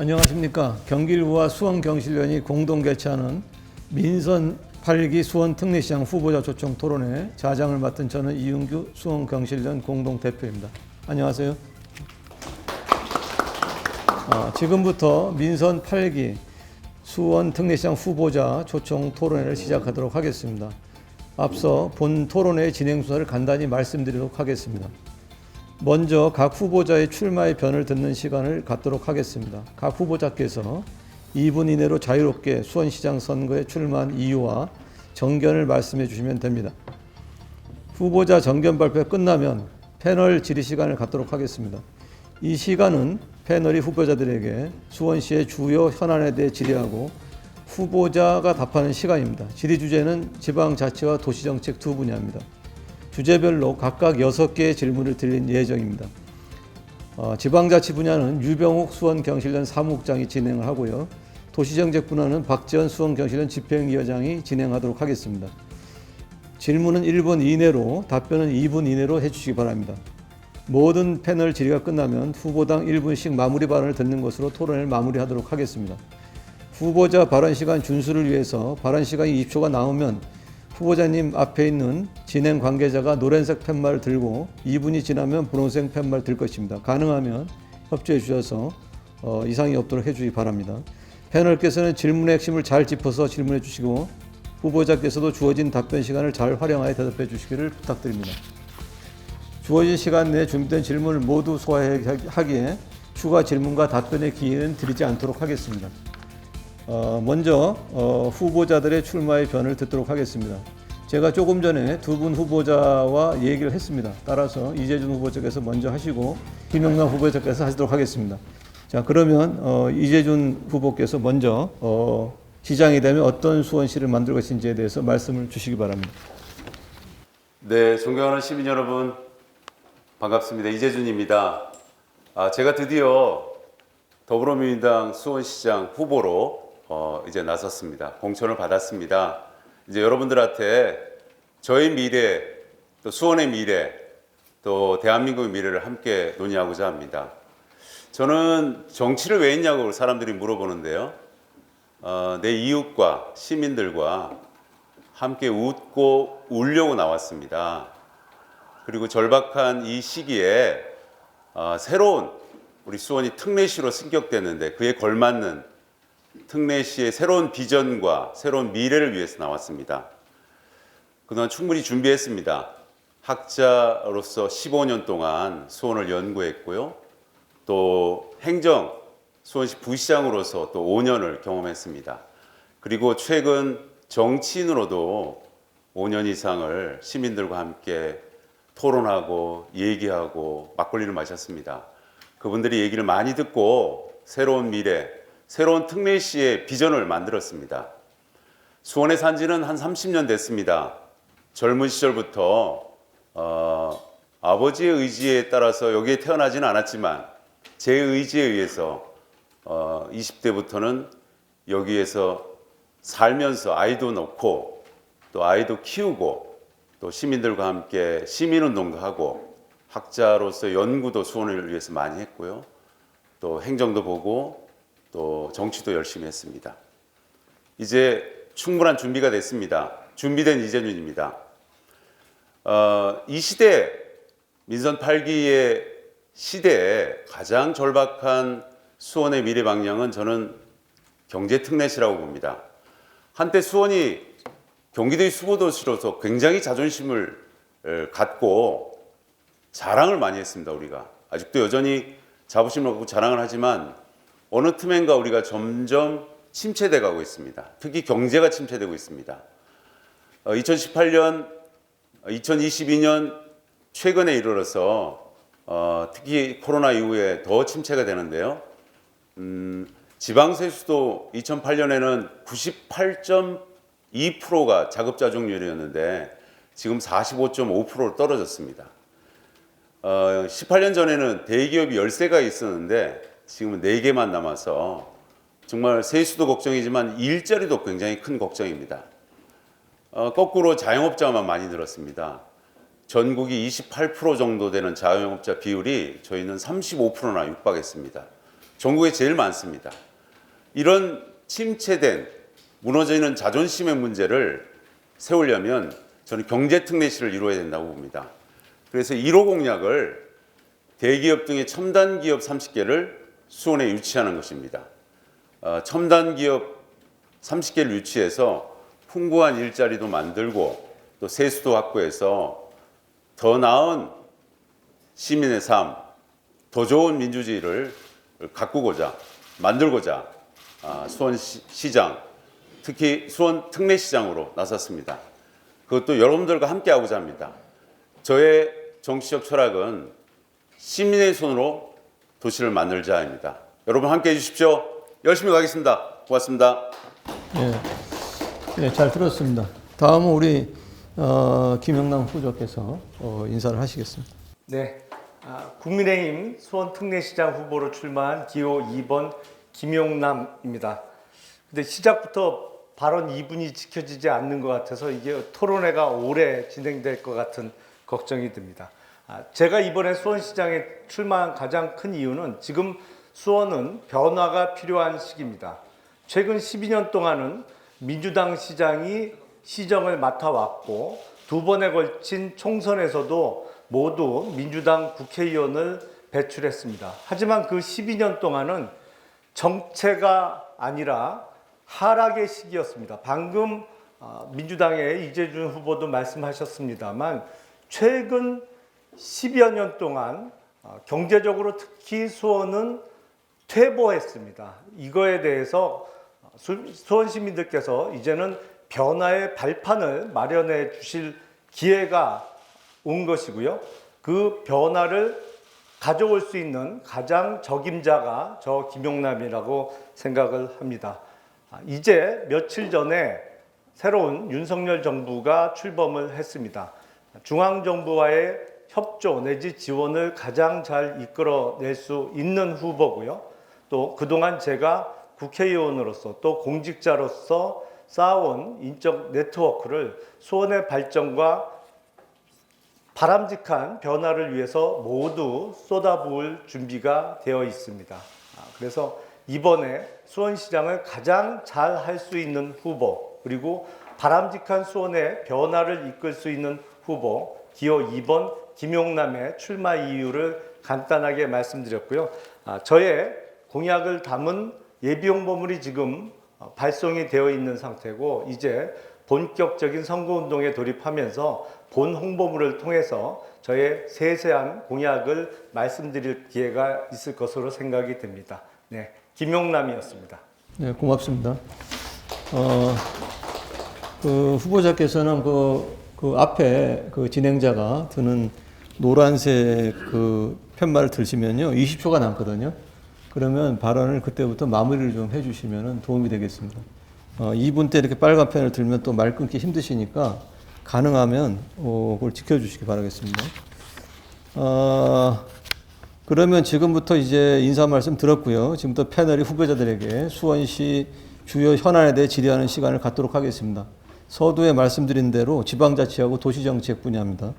안녕하십니까. 경길부와 수원경실련이 공동 개최하는 민선 8기 수원 특례시장 후보자 초청 토론회 자장을 맡은 저는 이윤규 수원경실련 공동대표입니다. 안녕하세요. 지금부터 민선 8기 수원 특례시장 후보자 초청 토론회를 시작하도록 하겠습니다. 앞서 본 토론회의 진행 순서를 간단히 말씀드리도록 하겠습니다. 먼저 각 후보자의 출마의 변을 듣는 시간을 갖도록 하겠습니다. 각 후보자께서 2분 이내로 자유롭게 수원시장 선거에 출마한 이유와 정견을 말씀해 주시면 됩니다. 후보자 정견 발표가 끝나면 패널 질의 시간을 갖도록 하겠습니다. 이 시간은 패널이 후보자들에게 수원시의 주요 현안에 대해 질의하고 후보자가 답하는 시간입니다. 질의 주제는 지방자치와 도시정책 두 분야입니다. 주제별로 각각 6개의 질문을 드릴 예정입니다. 지방자치 분야는 유병욱 수원경실련 사무국장이 진행을 하고요. 도시정책 분야는 박지원 수원경실련 집행위원장이 진행하도록 하겠습니다. 질문은 1분 이내로, 답변은 2분 이내로 해주시기 바랍니다. 모든 패널 질의가 끝나면 후보당 1분씩 마무리 발언을 듣는 것으로 토론을 마무리하도록 하겠습니다. 후보자 발언 시간 준수를 위해서 발언 시간이 20초가 남으면 후보자님 앞에 있는 진행 관계자가 노란색 팻말을 들고 2분이 지나면 분홍색 팻말 들 것입니다. 가능하면 협조해 주셔서 이상이 없도록 해주기 바랍니다. 패널께서는 질문의 핵심을 잘 짚어서 질문해 주시고 후보자께서도 주어진 답변 시간을 잘 활용하여 대답해 주시기를 부탁드립니다. 주어진 시간 내에 준비된 질문을 모두 소화하기에 추가 질문과 답변의 기회는 드리지 않도록 하겠습니다. 먼저 후보자들의 출마의 변을 듣도록 하겠습니다. 제가 조금 전에 두 분 후보자와 얘기를 했습니다. 따라서 이재준 후보자께서 먼저 하시고 김영남 후보자께서 하시도록 하겠습니다. 자, 그러면 이재준 후보께서 먼저 시장이 되면 어떤 수원시를 만들 것인지에 대해서 말씀을 주시기 바랍니다. 네, 존경하는 시민 여러분 반갑습니다. 이재준입니다. 제가 드디어 더불어민주당 수원시장 후보로 이제 나섰습니다. 공천을 받았습니다. 이제 여러분들한테 저의 미래, 또 수원의 미래, 또 대한민국의 미래를 함께 논의하고자 합니다. 저는 정치를 왜 했냐고 사람들이 물어보는데요. 내 이웃과 시민들과 함께 웃고 울려고 나왔습니다. 그리고 절박한 이 시기에 새로운 우리 수원이 특례시로 승격됐는데 그에 걸맞는 특례시의 새로운 비전과 새로운 미래를 위해서 나왔습니다. 그동안 충분히 준비했습니다. 학자로서 15년 동안 수원을 연구했고요. 또 행정, 수원시 부시장으로서 또 5년을 경험했습니다. 그리고 최근 정치인으로도 5년 이상을 시민들과 함께 토론하고 얘기하고 막걸리를 마셨습니다. 그분들이 얘기를 많이 듣고 새로운 미래, 새로운 특례시의 비전을 만들었습니다. 수원에 산 지는 한 30년 됐습니다. 젊은 시절부터 아버지의 의지에 따라서 여기에 태어나지는 않았지만 제 의지에 의해서 20대부터는 여기에서 살면서 아이도 낳고 또 아이도 키우고 또 시민들과 함께 시민운동도 하고 학자로서 연구도 수원을 위해서 많이 했고요. 또 행정도 보고 또 정치도 열심히 했습니다. 이제 충분한 준비가 됐습니다. 준비된 이재준입니다. 이 시대, 민선 8기의 시대에 가장 절박한 수원의 미래 방향은 저는 경제특례시라고 봅니다. 한때 수원이 경기도의 수도도시로서 굉장히 자존심을 갖고 자랑을 많이 했습니다. 우리가 아직도 여전히 자부심을 갖고 자랑을 하지만 어느 틈엔가 우리가 점점 침체돼 가고 있습니다. 특히 경제가 침체되고 있습니다. 2018년, 2022년 최근에 이르러서 특히 코로나 이후에 더 침체가 되는데요. 지방세수도 2008년에는 98.2%가 자급자족률이었는데 지금 45.5%로 떨어졌습니다. 18년 전에는 대기업이 13개가 있었는데 지금은 4개만 남아서 정말 세수도 걱정이지만 일자리도 굉장히 큰 걱정입니다. 거꾸로 자영업자만 많이 늘었습니다. 전국이 28% 정도 되는 자영업자 비율이 저희는 35%나 육박했습니다. 전국에 제일 많습니다. 이런 침체된 무너져 있는 자존심의 문제를 세우려면 저는 경제특례시를 이루어야 된다고 봅니다. 그래서 1호 공약을 대기업 등의 첨단 기업 30개를 수원에 유치하는 것입니다. 첨단 기업 30개를 유치해서 풍부한 일자리도 만들고 또 세수도 확보해서 더 나은 시민의 삶, 더 좋은 민주주의를 가꾸고자 만들고자 수원시장, 특히 수원 특례시장으로 나섰습니다. 그것도 여러분들과 함께하고자 합니다. 저의 정치적 철학은 시민의 손으로 도시를 만들자입니다. 여러분 함께해 주십시오. 열심히 가겠습니다. 고맙습니다. 잘 들었습니다. 다음은 우리 김영남 후보자께서 인사를 하시겠습니다. 네, 국민의힘 수원 특례시장 후보로 출마한 기호 2번 김용남입니다. 근데 시작부터 발언 2분이 지켜지지 않는 것 같아서 이게 토론회가 오래 진행될 것 같은 걱정이 듭니다. 제가 이번에 수원시장에 출마한 가장 큰 이유는 지금 수원은 변화가 필요한 시기입니다. 최근 12년 동안은 민주당 시장이 시정을 맡아왔고 두 번에 걸친 총선에서도 모두 민주당 국회의원을 배출했습니다. 하지만 그 12년 동안은 정체가 아니라 하락의 시기였습니다. 방금 민주당의 이재준 후보도 말씀하셨습니다만 최근 10여 년 동안 경제적으로 특히 수원은 퇴보했습니다. 이거에 대해서 수원 시민들께서 이제는 변화의 발판을 마련해 주실 기회가 온 것이고요. 그 변화를 가져올 수 있는 가장 적임자가 저 김용남이라고 생각을 합니다. 이제 며칠 전에 새로운 윤석열 정부가 출범을 했습니다. 중앙정부와의 협조 내지 지원을 가장 잘 이끌어낼 수 있는 후보고요. 또 그동안 제가 국회의원으로서 또 공직자로서 쌓아온 인적 네트워크를 수원의 발전과 바람직한 변화를 위해서 모두 쏟아부을 준비가 되어 있습니다. 그래서 이번에 수원시장을 가장 잘 할 수 있는 후보, 그리고 바람직한 수원의 변화를 이끌 수 있는 후보 기호 2번 김용남의 출마 이유를 간단하게 말씀드렸고요. 저의 공약을 담은 예비홍보물이 지금 발송이 되어 있는 상태고 이제 본격적인 선거운동에 돌입하면서 본 홍보물을 통해서 저의 세세한 공약을 말씀드릴 기회가 있을 것으로 생각이 됩니다. 네, 김용남이었습니다. 네, 고맙습니다. 그 후보자께서는 그 앞에 그 진행자가 드는 노란색 그 팻말을 들시면요, 20초가 남거든요. 그러면 발언을 그때부터 마무리를 좀 해주시면 도움이 되겠습니다. 2분 때 이렇게 빨간 펜을 들면 또 말 끊기 힘드시니까 가능하면 그걸 지켜주시기 바라겠습니다. 그러면 지금부터 이제 인사 말씀 들었고요. 지금부터 패널이 후보자들에게 수원시 주요 현안에 대해 질의하는 시간을 갖도록 하겠습니다. 서두에 말씀드린 대로 지방자치하고 도시정책 분야입니다.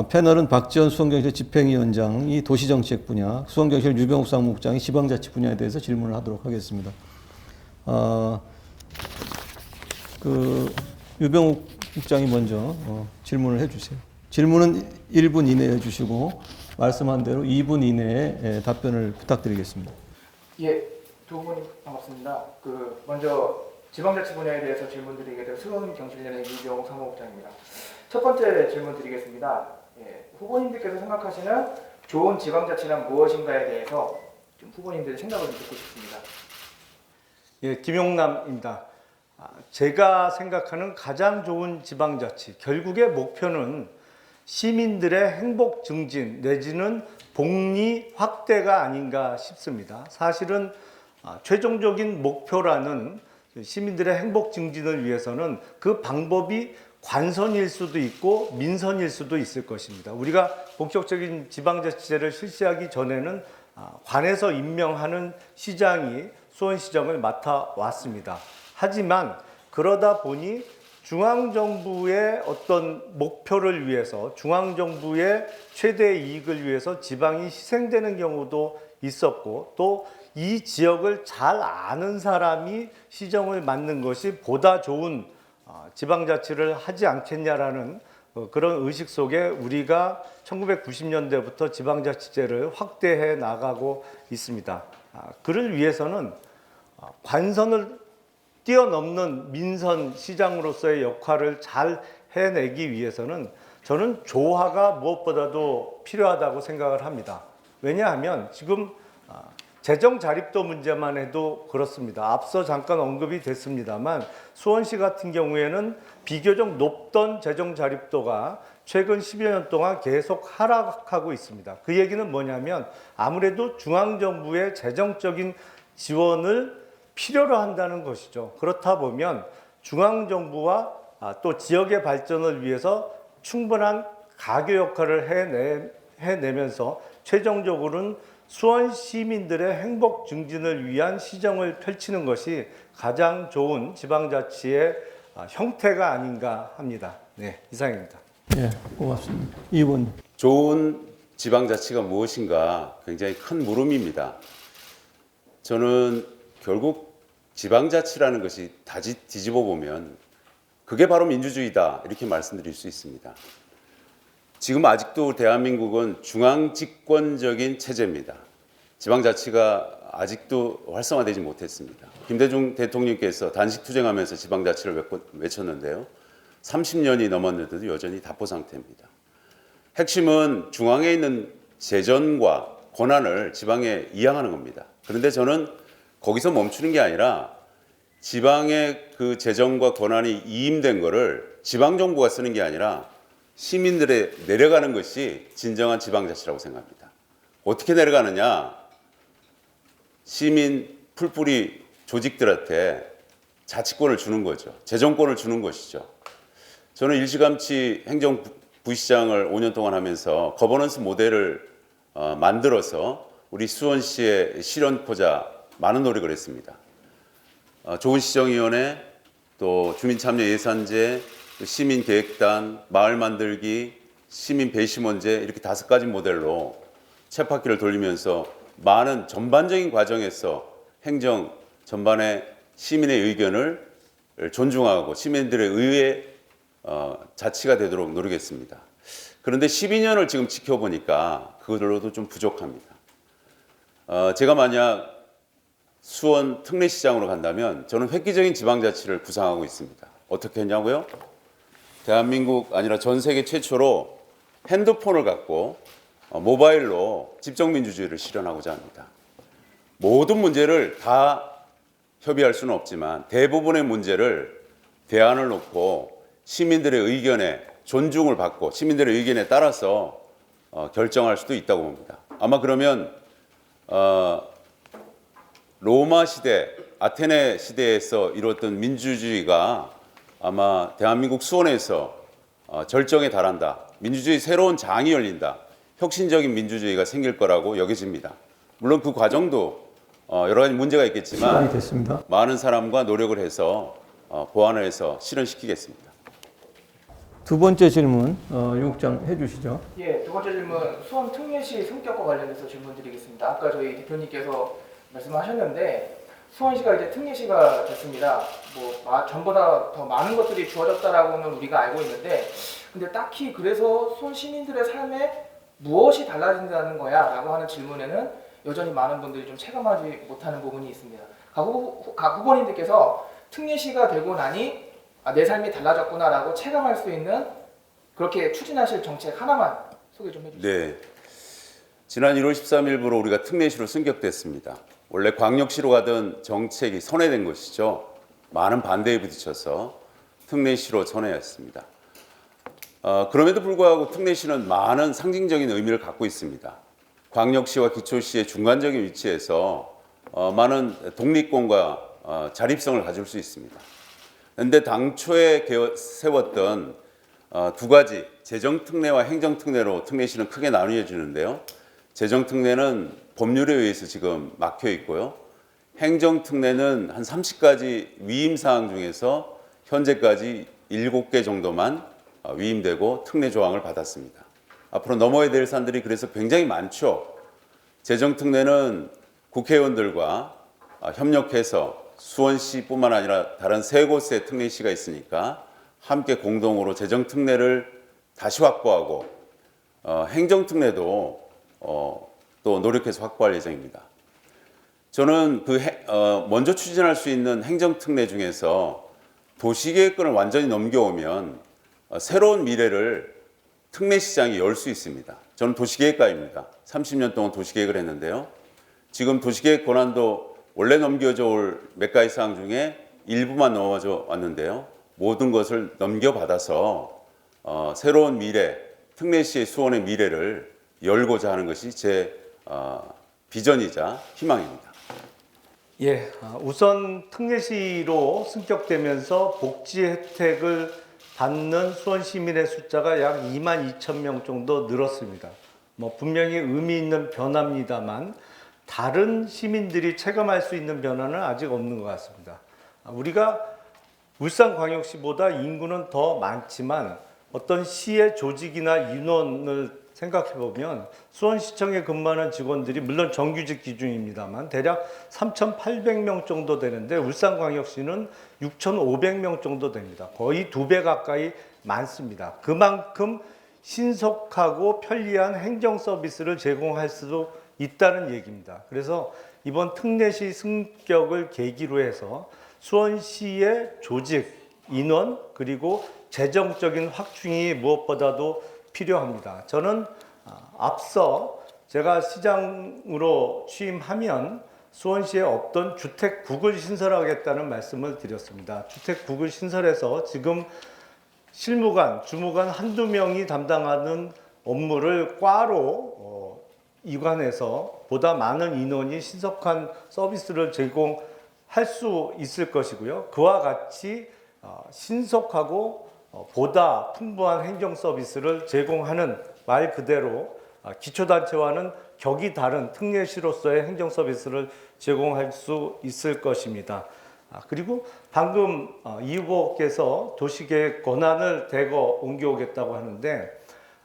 패널은 박지원 수원경찰 집행위원장이 도시정책 분야, 수원경찰 유병욱 사무국장이 지방자치 분야에 대해서 질문을 하도록 하겠습니다. 유병욱 국장이 먼저 질문을 해주세요. 질문은 1분 이내에 해주시고 말씀한 대로 2분 이내에 답변을 부탁드리겠습니다. 예, 두 분 반갑습니다. 먼저 지방자치 분야에 대해서 질문드리게 될 수원경찰련의 유병욱 사무국장입니다. 첫 번째 질문 드리겠습니다. 후보님들께서 생각하시는 좋은 지방자치란 무엇인가에 대해서 좀 후보님들의 생각을 듣고 싶습니다. 예, 김용남입니다. 제가 생각하는 가장 좋은 지방자치, 결국의 목표는 시민들의 행복 증진 내지는 복리 확대가 아닌가 싶습니다. 사실은 최종적인 목표라는 시민들의 행복 증진을 위해서는 그 방법이 관선일 수도 있고 민선일 수도 있을 것입니다. 우리가 본격적인 지방자치제를 실시하기 전에는 관에서 임명하는 시장이 수원시정을 맡아왔습니다. 하지만 그러다 보니 중앙정부의 어떤 목표를 위해서, 중앙정부의 최대 이익을 위해서 지방이 희생되는 경우도 있었고 또 이 지역을 잘 아는 사람이 시정을 맡는 것이 보다 좋은 지방자치를 하지 않겠냐라는 그런 의식 속에 우리가 1990년대부터 지방자치제를 확대해 나가고 있습니다. 그를 위해서는 관선을 뛰어넘는 민선 시장으로서의 역할을 잘 해내기 위해서는 저는 조화가 무엇보다도 필요하다고 생각을 합니다. 왜냐하면 지금 재정 자립도 문제만 해도 그렇습니다. 앞서 잠깐 언급이 됐습니다만 수원시 같은 경우에는 비교적 높던 재정 자립도가 최근 10여 년 동안 계속 하락하고 있습니다. 그 얘기는 뭐냐면 아무래도 중앙정부의 재정적인 지원을 필요로 한다는 것이죠. 그렇다 보면 중앙정부와 또 지역의 발전을 위해서 충분한 가교 역할을 해내면서 최종적으로는 수원 시민들의 행복 증진을 위한 시정을 펼치는 것이 가장 좋은 지방자치의 형태가 아닌가 합니다. 네, 이상입니다. 예, 고맙습니다. 2번. 좋은 지방자치가 무엇인가 굉장히 큰 물음입니다. 저는 결국 지방자치라는 것이 뒤집어 보면 그게 바로 민주주의다 이렇게 말씀드릴 수 있습니다. 지금 아직도 대한민국은 중앙집권적인 체제입니다. 지방자치가 아직도 활성화되지 못했습니다. 김대중 대통령께서 단식투쟁하면서 지방자치를 외쳤는데요. 30년이 넘었는데도 여전히 답보 상태입니다. 핵심은 중앙에 있는 재전과 권한을 지방에 이양하는 겁니다. 그런데 저는 거기서 멈추는 게 아니라 지방의 그 재정과 권한이 이임된 거를 지방정부가 쓰는 게 아니라 시민들에 내려가는 것이 진정한 지방자치라고 생각합니다. 어떻게 내려가느냐? 시민 풀뿌리 조직들한테 자치권을 주는 거죠. 재정권을 주는 것이죠. 저는 일찌감치 행정부시장을 5년 동안 하면서 거버넌스 모델을 만들어서 우리 수원시에 실현하고자 많은 노력을 했습니다. 좋은 시정위원회, 또 주민참여예산제, 시민계획단, 마을 만들기, 시민 배심원제 이렇게 5가지 모델로 쳇바퀴를 돌리면서 많은 전반적인 과정에서 행정 전반에 시민의 의견을 존중하고 시민들의 의회 자치가 되도록 노력했습니다. 그런데 12년을 지금 지켜보니까 그걸로도 좀 부족합니다. 제가 만약 수원 특례시장으로 간다면 저는 획기적인 지방자치를 구상하고 있습니다. 어떻게 했냐고요? 대한민국 아니라 전 세계 최초로 핸드폰을 갖고 모바일로 집정민주주의를 실현하고자 합니다. 모든 문제를 다 협의할 수는 없지만 대부분의 문제를 대안을 놓고 시민들의 의견에 존중을 받고 시민들의 의견에 따라서 결정할 수도 있다고 봅니다. 아마 그러면 로마 시대, 아테네 시대에서 이루었던 민주주의가 아마 대한민국 수원에서 절정에 달한다. 민주주의 새로운 장이 열린다. 혁신적인 민주주의가 생길 거라고 여겨집니다. 물론 그 과정도 여러 가지 문제가 있겠지만 시간이 됐습니다. 많은 사람과 노력을 해서 보완을 해서 실현시키겠습니다. 두 번째 질문 유국장 해주시죠. 예, 두 번째 질문 수원 특례시 성격과 관련해서 질문드리겠습니다. 아까 저희 대표님께서 말씀하셨는데 수원시가 이제 특례시가 됐습니다. 뭐 전보다 더 많은 것들이 주어졌다라고는 우리가 알고 있는데, 근데 딱히 그래서 수원 시민들의 삶에 무엇이 달라진다는 거야라고 하는 질문에는 여전히 많은 분들이 좀 체감하지 못하는 부분이 있습니다. 각 후보님들께서 특례시가 되고 나니 내 삶이 달라졌구나라고 체감할 수 있는 그렇게 추진하실 정책 하나만 소개 좀 해주시죠. 네. 지난 1월 13일부로 우리가 특례시로 승격됐습니다. 원래 광역시로 가던 정책이 선회된 것이죠. 많은 반대에 부딪혀서 특례시로 선회했습니다. 그럼에도 불구하고 특례시는 많은 상징적인 의미를 갖고 있습니다. 광역시와 기초시의 중간적인 위치에서 많은 독립권과 자립성을 가질 수 있습니다. 그런데 당초에 세웠던 두 가지 재정특례와 행정특례로 특례시는 크게 나뉘어지는데요. 재정특례는 법률에 의해서 지금 막혀 있고요. 행정특례는 한 30가지 위임사항 중에서 현재까지 7개 정도만 위임되고 특례 조항을 받았습니다. 앞으로 넘어야 될 산들이 그래서 굉장히 많죠. 재정특례는 국회의원들과 협력해서 수원시뿐만 아니라 다른 세 곳의 특례시가 있으니까 함께 공동으로 재정특례를 다시 확보하고 행정특례도 또 노력해서 확보할 예정입니다. 저는 먼저 추진할 수 있는 행정특례 중에서 도시계획권을 완전히 넘겨오면 새로운 미래를 특례시장이 열 수 있습니다. 저는 도시계획가입니다. 30년 동안 도시계획을 했는데요. 지금 도시계획 권한도 원래 넘겨져 올 몇 가지 사항 중에 일부만 넘어져 왔는데요. 모든 것을 넘겨받아서 새로운 미래, 특례시의 수원의 미래를 열고자 하는 것이 제 비전이자 희망입니다. 예, 우선 특례시로 승격되면서 복지 혜택을 받는 수원 시민의 숫자가 약 2만 2천 명 정도 늘었습니다. 분명히 의미 있는 변화입니다만 다른 시민들이 체감할 수 있는 변화는 아직 없는 것 같습니다. 우리가 울산광역시보다 인구는 더 많지만 어떤 시의 조직이나 인원을 생각해 보면 수원시청에 근무하는 직원들이 물론 정규직 기준입니다만 대략 3,800명 정도 되는데 울산광역시는 6,500명 정도 됩니다. 거의 2배 가까이 많습니다. 그만큼 신속하고 편리한 행정 서비스를 제공할 수도 있다는 얘기입니다. 그래서 이번 특례시 승격을 계기로 해서 수원시의 조직, 인원 그리고 재정적인 확충이 무엇보다도 필요합니다. 저는 앞서 제가 시장으로 취임하면 수원시에 없던 주택국을 신설하겠다는 말씀을 드렸습니다. 주택국을 신설해서 지금 실무관, 주무관 한두 명이 담당하는 업무를 과로 이관해서 보다 많은 인원이 신속한 서비스를 제공할 수 있을 것이고요. 그와 같이 신속하고 보다 풍부한 행정 서비스를 제공하는 말 그대로 기초단체와는 격이 다른 특례시로서의 행정 서비스를 제공할 수 있을 것입니다. 그리고 방금 이 후보께서 도시계획 권한을 대거 옮겨오겠다고 하는데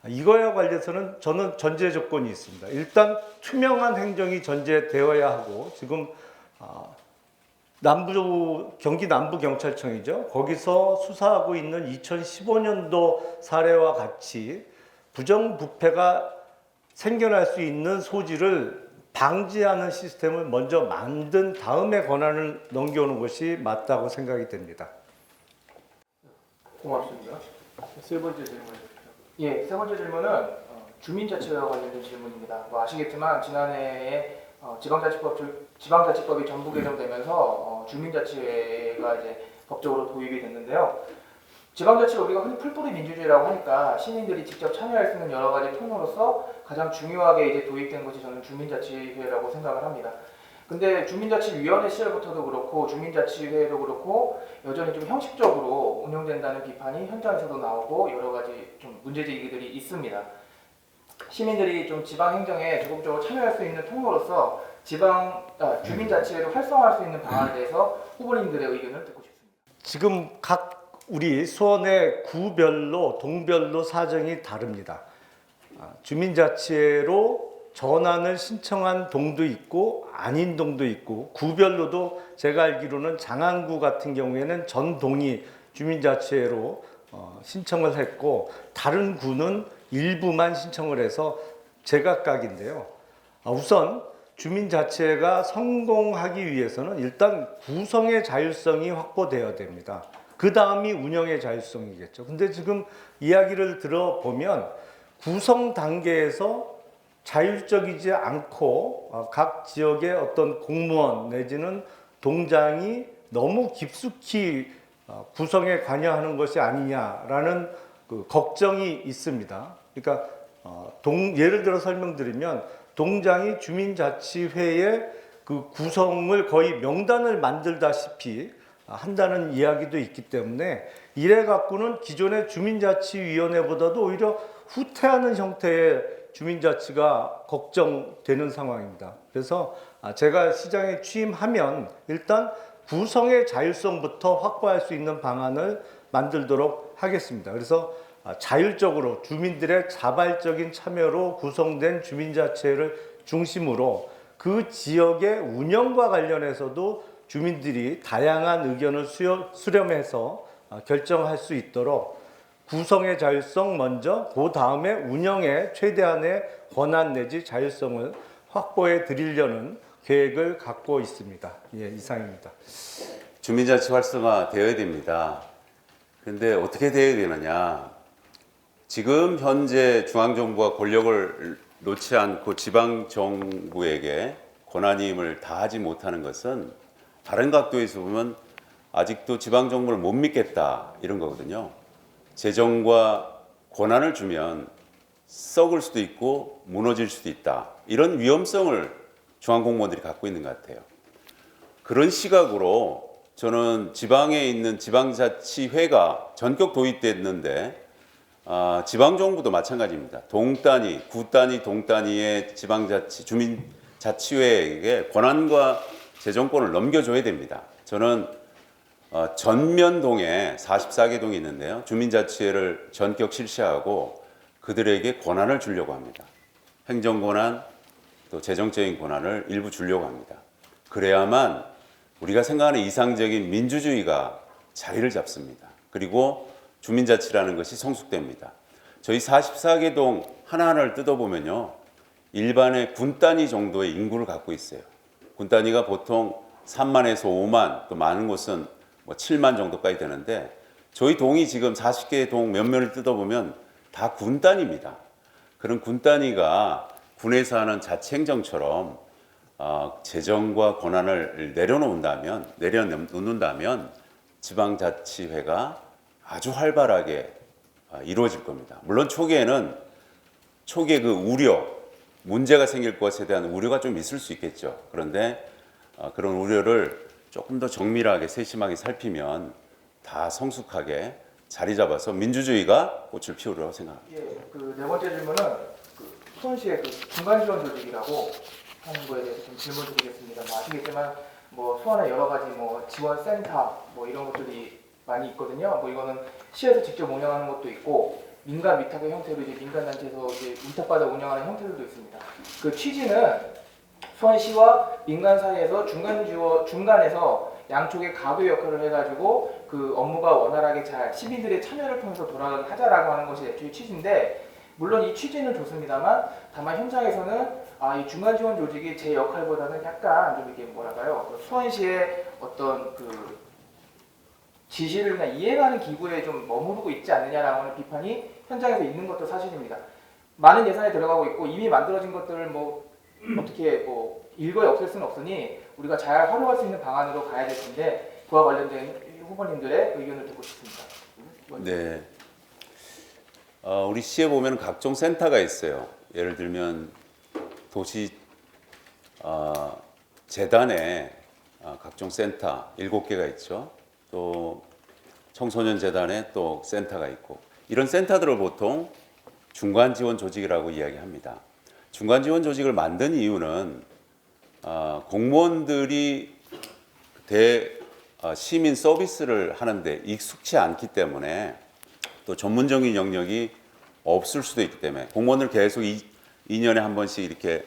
이거와 관련해서는 저는 전제 조건이 있습니다. 일단 투명한 행정이 전제되어야 하고 지금 경기 남부경찰청이죠. 거기서 수사하고 있는 2015년도 사례와 같이 부정부패가 생겨날 수 있는 소지를 방지하는 시스템을 먼저 만든 다음에 권한을 넘겨오는 것이 맞다고 생각이 됩니다. 고맙습니다. 세 번째 질문 주십시오. 예, 세 번째 질문은 주민자치와 관련된 질문입니다. 아시겠지만 지난해에 지방자치법이 전부 개정되면서 주민자치회가 이제 법적으로 도입이 됐는데요. 지방자치를 우리가 흔히 풀뿌리 민주주의라고 하니까 시민들이 직접 참여할 수 있는 여러 가지 통로로서 가장 중요하게 이제 도입된 것이 저는 주민자치회라고 생각을 합니다. 근데 주민자치위원회 시절부터도 그렇고 주민자치회도 그렇고 여전히 좀 형식적으로 운영된다는 비판이 현장에서도 나오고 여러 가지 좀 문제제기들이 있습니다. 시민들이 좀 지방 행정에 적극적으로 참여할 수 있는 통로로서 주민자치회를 활성화할 수 있는 방안에 대해서 후보님들의 의견을 듣고 싶습니다. 지금 각 우리 수원의 구별로 동별로 사정이 다릅니다. 주민자치회로 전환을 신청한 동도 있고 아닌 동도 있고 구별로도 제가 알기로는 장안구 같은 경우에는 전 동이 주민자치회로 신청을 했고 다른 구는 일부만 신청을 해서 제각각인데요. 우선 주민자치회가 성공하기 위해서는 일단 구성의 자율성이 확보되어야 됩니다. 그 다음이 운영의 자율성이겠죠. 근데 지금 이야기를 들어보면 구성 단계에서 자율적이지 않고 각 지역의 어떤 공무원 내지는 동장이 너무 깊숙이 구성에 관여하는 것이 아니냐라는 그 걱정이 있습니다. 그러니까 예를 들어 설명드리면 동장이 주민자치회의 그 구성을 거의 명단을 만들다시피 한다는 이야기도 있기 때문에 이래 갖고는 기존의 주민자치위원회보다도 오히려 후퇴하는 형태의 주민자치가 걱정되는 상황입니다. 그래서 제가 시장에 취임하면 일단 구성의 자율성부터 확보할 수 있는 방안을 만들도록 하겠습니다. 그래서 자율적으로 주민들의 자발적인 참여로 구성된 주민자치회를 중심으로 그 지역의 운영과 관련해서도 주민들이 다양한 의견을 수렴해서 결정할 수 있도록 구성의 자율성 먼저, 그 다음에 운영의 최대한의 권한 내지 자율성을 확보해 드리려는 계획을 갖고 있습니다. 예, 이상입니다. 주민자치 활성화 되어야 됩니다. 근데 어떻게 되어야 되느냐? 지금 현재 중앙정부가 권력을 놓지 않고 지방정부에게 권한임을 다하지 못하는 것은 다른 각도에서 보면 아직도 지방정부를 못 믿겠다 이런 거거든요. 재정과 권한을 주면 썩을 수도 있고 무너질 수도 있다. 이런 위험성을 중앙공무원들이 갖고 있는 것 같아요. 그런 시각으로 저는 지방에 있는 지방자치회가 전격 도입됐는데 지방정부도 마찬가지입니다. 동단위, 구단위, 동단위의 지방자치, 주민자치회에게 권한과 재정권을 넘겨줘야 됩니다. 저는 전면동에 44개 동이 있는데요. 주민자치회를 전격 실시하고 그들에게 권한을 주려고 합니다. 행정권한 또 재정적인 권한을 일부 주려고 합니다. 그래야만 우리가 생각하는 이상적인 민주주의가 자리를 잡습니다. 그리고 주민자치라는 것이 성숙됩니다. 저희 44개 동 하나하나를 뜯어보면요. 일반의 군 단위 정도의 인구를 갖고 있어요. 군 단위가 보통 3만에서 5만, 또 많은 곳은 7만 정도까지 되는데 저희 동이 지금 40개 동 몇몇을 뜯어보면 다 군 단위입니다. 그런 군 단위가 군에서 하는 자치행정처럼 재정과 권한을 내려놓는다면 지방자치회가 아주 활발하게 이루어질 겁니다. 물론 초기에 그 우려, 문제가 생길 것에 대한 우려가 좀 있을 수 있겠죠. 그런데 그런 우려를 조금 더 정밀하게 세심하게 살피면 다 성숙하게 자리 잡아서 민주주의가 꽃을 피우리라고 생각합니다. 예, 그 네 번째 질문은 수원시의 중간 지원 조직이라고 하는 거에 대해서 좀 질문드리겠습니다. 아시겠지만 수원에 여러 가지 지원 센터 이런 것들이 많이 있거든요. 이거는 시에서 직접 운영하는 것도 있고 민간 위탁의 형태로 이제 민간 단체에서 이제 위탁받아 운영하는 형태들도 있습니다. 그 취지는 수원시와 민간 사이에서 중간에서 양쪽의 가교 역할을 해가지고 그 업무가 원활하게 잘 시민들의 참여를 통해서 돌아가게 하자라고 하는 것이 애초에 취지인데, 물론 이 취지는 좋습니다만 다만 현장에서는 이 중간 지원 조직이 제 역할보다는 약간 좀 이게 수원시의 어떤 그 지시를 그냥 이행하는 기구에 좀 머무르고 있지 않느냐라고 하는 비판이 현장에서 있는 것도 사실입니다. 많은 예산이 들어가고 있고 이미 만들어진 것들을 어떻게 일거에 없앨 수는 없으니 우리가 잘 활용할 수 있는 방안으로 가야 될 텐데 그와 관련된 후보님들의 의견을 듣고 싶습니다. 네. 우리 시에 보면 각종 센터가 있어요. 예를 들면 도시 재단에 각종 센터 7개가 있죠. 또 청소년 재단에 또 센터가 있고, 이런 센터들을 보통 중간 지원 조직이라고 이야기합니다. 중간 지원 조직을 만든 이유는 공무원들이 시민 서비스를 하는데 익숙치 않기 때문에, 또 전문적인 영역이 없을 수도 있기 때문에, 공무원을 계속 2년에 한 번씩 이렇게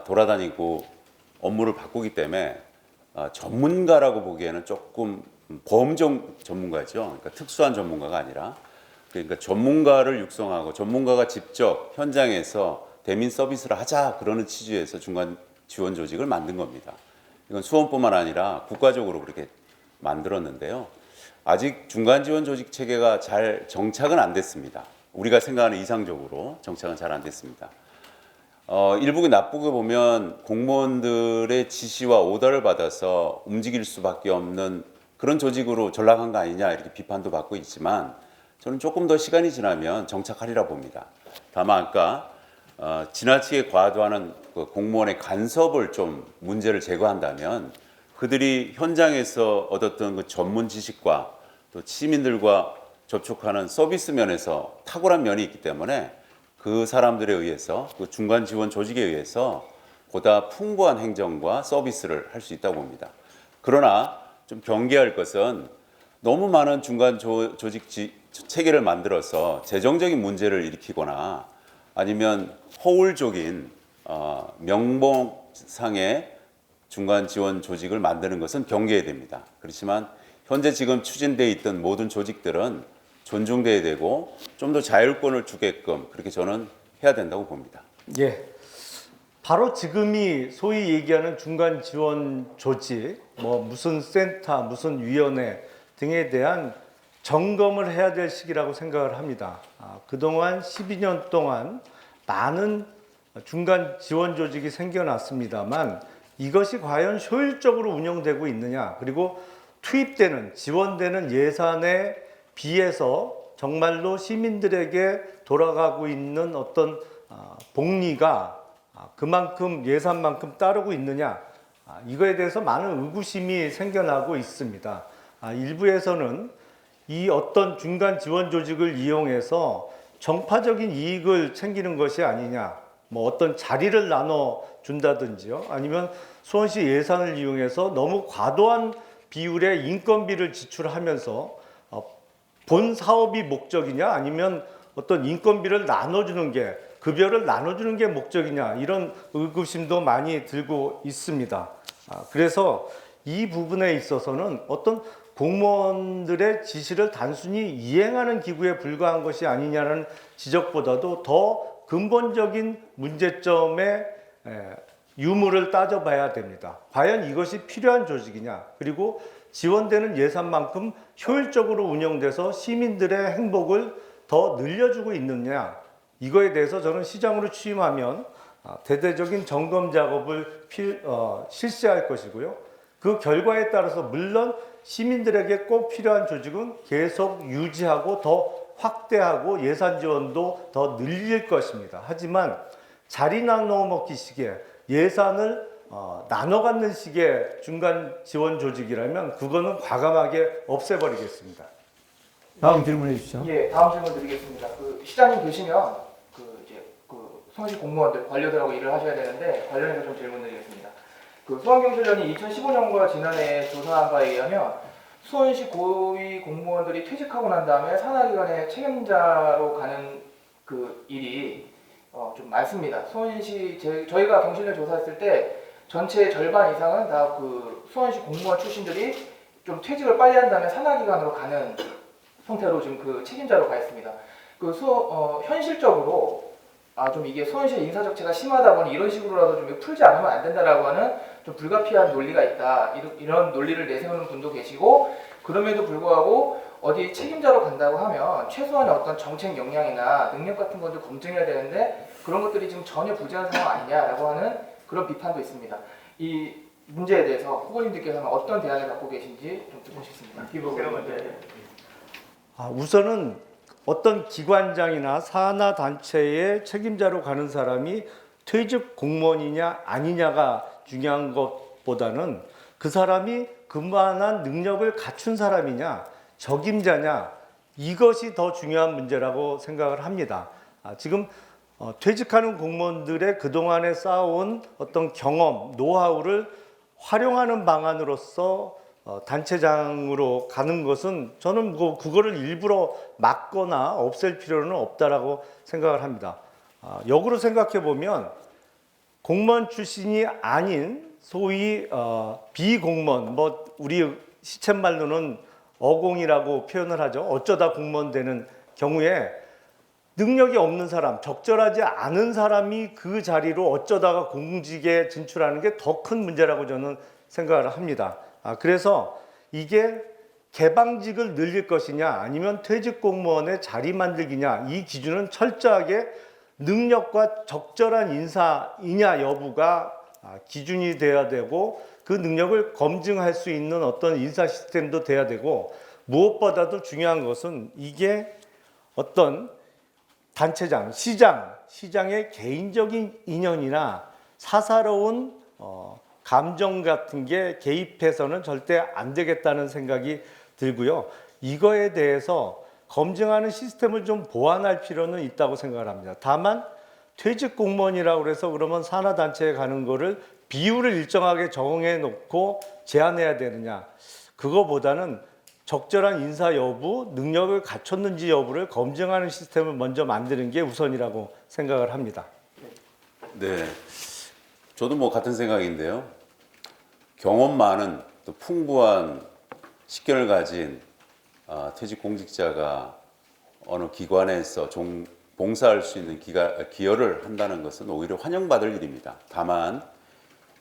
돌아다니고 업무를 바꾸기 때문에 전문가라고 보기에는 조금 범정 전문가죠. 그러니까 특수한 전문가가 아니라, 그러니까 전문가를 육성하고 전문가가 직접 현장에서 대민 서비스를 하자, 그러는 취지에서 중간 지원 조직을 만든 겁니다. 이건 수원뿐만 아니라 국가적으로 그렇게 만들었는데요. 아직 중간 지원 조직 체계가 잘 정착은 안 됐습니다. 우리가 생각하는 이상적으로 정착은 잘 안 됐습니다. 일부가 나쁘게 보면 공무원들의 지시와 오더를 받아서 움직일 수밖에 없는 그런 조직으로 전락한 거 아니냐, 이렇게 비판도 받고 있지만 저는 조금 더 시간이 지나면 정착하리라 봅니다. 다만 아까 지나치게 과도하는 그 공무원의 간섭을 좀 문제를 제거한다면 그들이 현장에서 얻었던 그 전문 지식과 또 시민들과 접촉하는 서비스 면에서 탁월한 면이 있기 때문에 그 사람들에 의해서, 그 중간 지원 조직에 의해서 보다 풍부한 행정과 서비스를 할 수 있다고 봅니다. 그러나 좀 경계할 것은 너무 많은 중간 조직 체계를 만들어서 재정적인 문제를 일으키거나 아니면 허울적인 명목상의 중간 지원 조직을 만드는 것은 경계해야 됩니다. 그렇지만 현재 지금 추진되어 있던 모든 조직들은 존중돼야 되고 좀 더 자율권을 주게끔 그렇게 저는 해야 된다고 봅니다. 예. 바로 지금이 소위 얘기하는 중간 지원 조직, 뭐 무슨 센터, 무슨 위원회 등에 대한 점검을 해야 될 시기라고 생각을 합니다. 그동안 12년 동안 많은 중간 지원 조직이 생겨났습니다만 이것이 과연 효율적으로 운영되고 있느냐, 그리고 투입되는, 지원되는 예산에 비해서 정말로 시민들에게 돌아가고 있는 어떤 복리가 그만큼 예산만큼 따르고 있느냐, 이거에 대해서 많은 의구심이 생겨나고 있습니다. 일부에서는 이 어떤 중간 지원 조직을 이용해서 정파적인 이익을 챙기는 것이 아니냐, 뭐 어떤 자리를 나눠 준다든지요, 아니면 수원시 예산을 이용해서 너무 과도한 비율의 인건비를 지출하면서 본 사업이 목적이냐, 아니면 어떤 인건비를 나눠주는 게, 급여를 나눠주는 게 목적이냐, 이런 의구심도 많이 들고 있습니다. 그래서 이 부분에 있어서는 어떤 공무원들의 지시를 단순히 이행하는 기구에 불과한 것이 아니냐는 지적보다도 더 근본적인 문제점의 유무를 따져봐야 됩니다. 과연 이것이 필요한 조직이냐, 그리고 지원되는 예산만큼 효율적으로 운영돼서 시민들의 행복을 더 늘려주고 있느냐, 이거에 대해서 저는 시장으로 취임하면 대대적인 점검 작업을 실시할 것이고요. 그 결과에 따라서 물론 시민들에게 꼭 필요한 조직은 계속 유지하고 더 확대하고 예산 지원도 더 늘릴 것입니다. 하지만 자리 나눠 먹기 식의 예산을 나눠 갖는 식의 중간 지원 조직이라면 그거는 과감하게 없애버리겠습니다. 다음 질문해 주시죠. 예, 다음 질문 드리겠습니다. 시장님 계시면 수원시 공무원들, 관료들하고 일을 하셔야 되는데 관련해서 좀 질문드리겠습니다. 수원경찰련이 2015년과 지난해 조사한 바에 의하면 수원시 고위 공무원들이 퇴직하고 난 다음에 산하기관의 책임자로 가는 일이 좀 많습니다. 수원시 저희가 경실련 조사했을 때 전체 절반 이상은 다 수원시 공무원 출신들이 좀 퇴직을 빨리 한 다음에 산하기관으로 가는 형태로 지금 책임자로 가 있습니다. 현실적으로 좀 이게 수원시 인사 적체가 심하다 보니 이런 식으로라도 좀 풀지 않으면 안 된다라고 하는 좀 불가피한 논리가 있다. 이런 논리를 내세우는 분도 계시고, 그럼에도 불구하고 어디 책임자로 간다고 하면 최소한의 어떤 정책 역량이나 능력 같은 것도 검증해야 되는데 그런 것들이 지금 전혀 부재한 상황 아니냐라고 하는 그런 비판도 있습니다. 이 문제에 대해서 후보님들께서는 어떤 대안을 갖고 계신지 좀 듣고 싶습니다. 우선은 어떤 기관장이나 산하 단체의 책임자로 가는 사람이 퇴직 공무원이냐 아니냐가 중요한 것보다는 그 사람이 그만한 능력을 갖춘 사람이냐 적임자냐, 이것이 더 중요한 문제라고 생각을 합니다. 지금 퇴직하는 공무원들의 그동안에 쌓아온 어떤 경험, 노하우를 활용하는 방안으로서 단체장으로 가는 것은 저는 그거를 일부러 막거나 없앨 필요는 없다라고 생각을 합니다. 역으로 생각해 보면 공무원 출신이 아닌 소위 비공무원, 우리 시쳇말로는 어공이라고 표현을 하죠. 어쩌다 공무원 되는 경우에 능력이 없는 사람, 적절하지 않은 사람이 그 자리로 어쩌다가 공직에 진출하는 게 더 큰 문제라고 저는 생각을 합니다. 그래서 이게 개방직을 늘릴 것이냐 아니면 퇴직 공무원의 자리 만들기냐, 이 기준은 철저하게 능력과 적절한 인사이냐 여부가 기준이 돼야 되고, 그 능력을 검증할 수 있는 어떤 인사 시스템도 돼야 되고, 무엇보다도 중요한 것은 이게 어떤 단체장, 시장의 개인적인 인연이나 사사로운 감정 같은 게 개입해서는 절대 안 되겠다는 생각이 들고요. 이거에 대해서 검증하는 시스템을 좀 보완할 필요는 있다고 생각을 합니다. 다만 퇴직 공무원이라고 해서 그러면 산하단체에 가는 거를 비율을 일정하게 정해 놓고 제한해야 되느냐, 그거보다는 적절한 인사 여부, 능력을 갖췄는지 여부를 검증하는 시스템을 먼저 만드는 게 우선이라고 생각을 합니다. 네, 저도 뭐 같은 생각인데요. 경험 많은 또 풍부한 식견을 가진 퇴직 공직자가 어느 기관에서 봉사할 수 있는 기여를 한다는 것은 오히려 환영받을 일입니다. 다만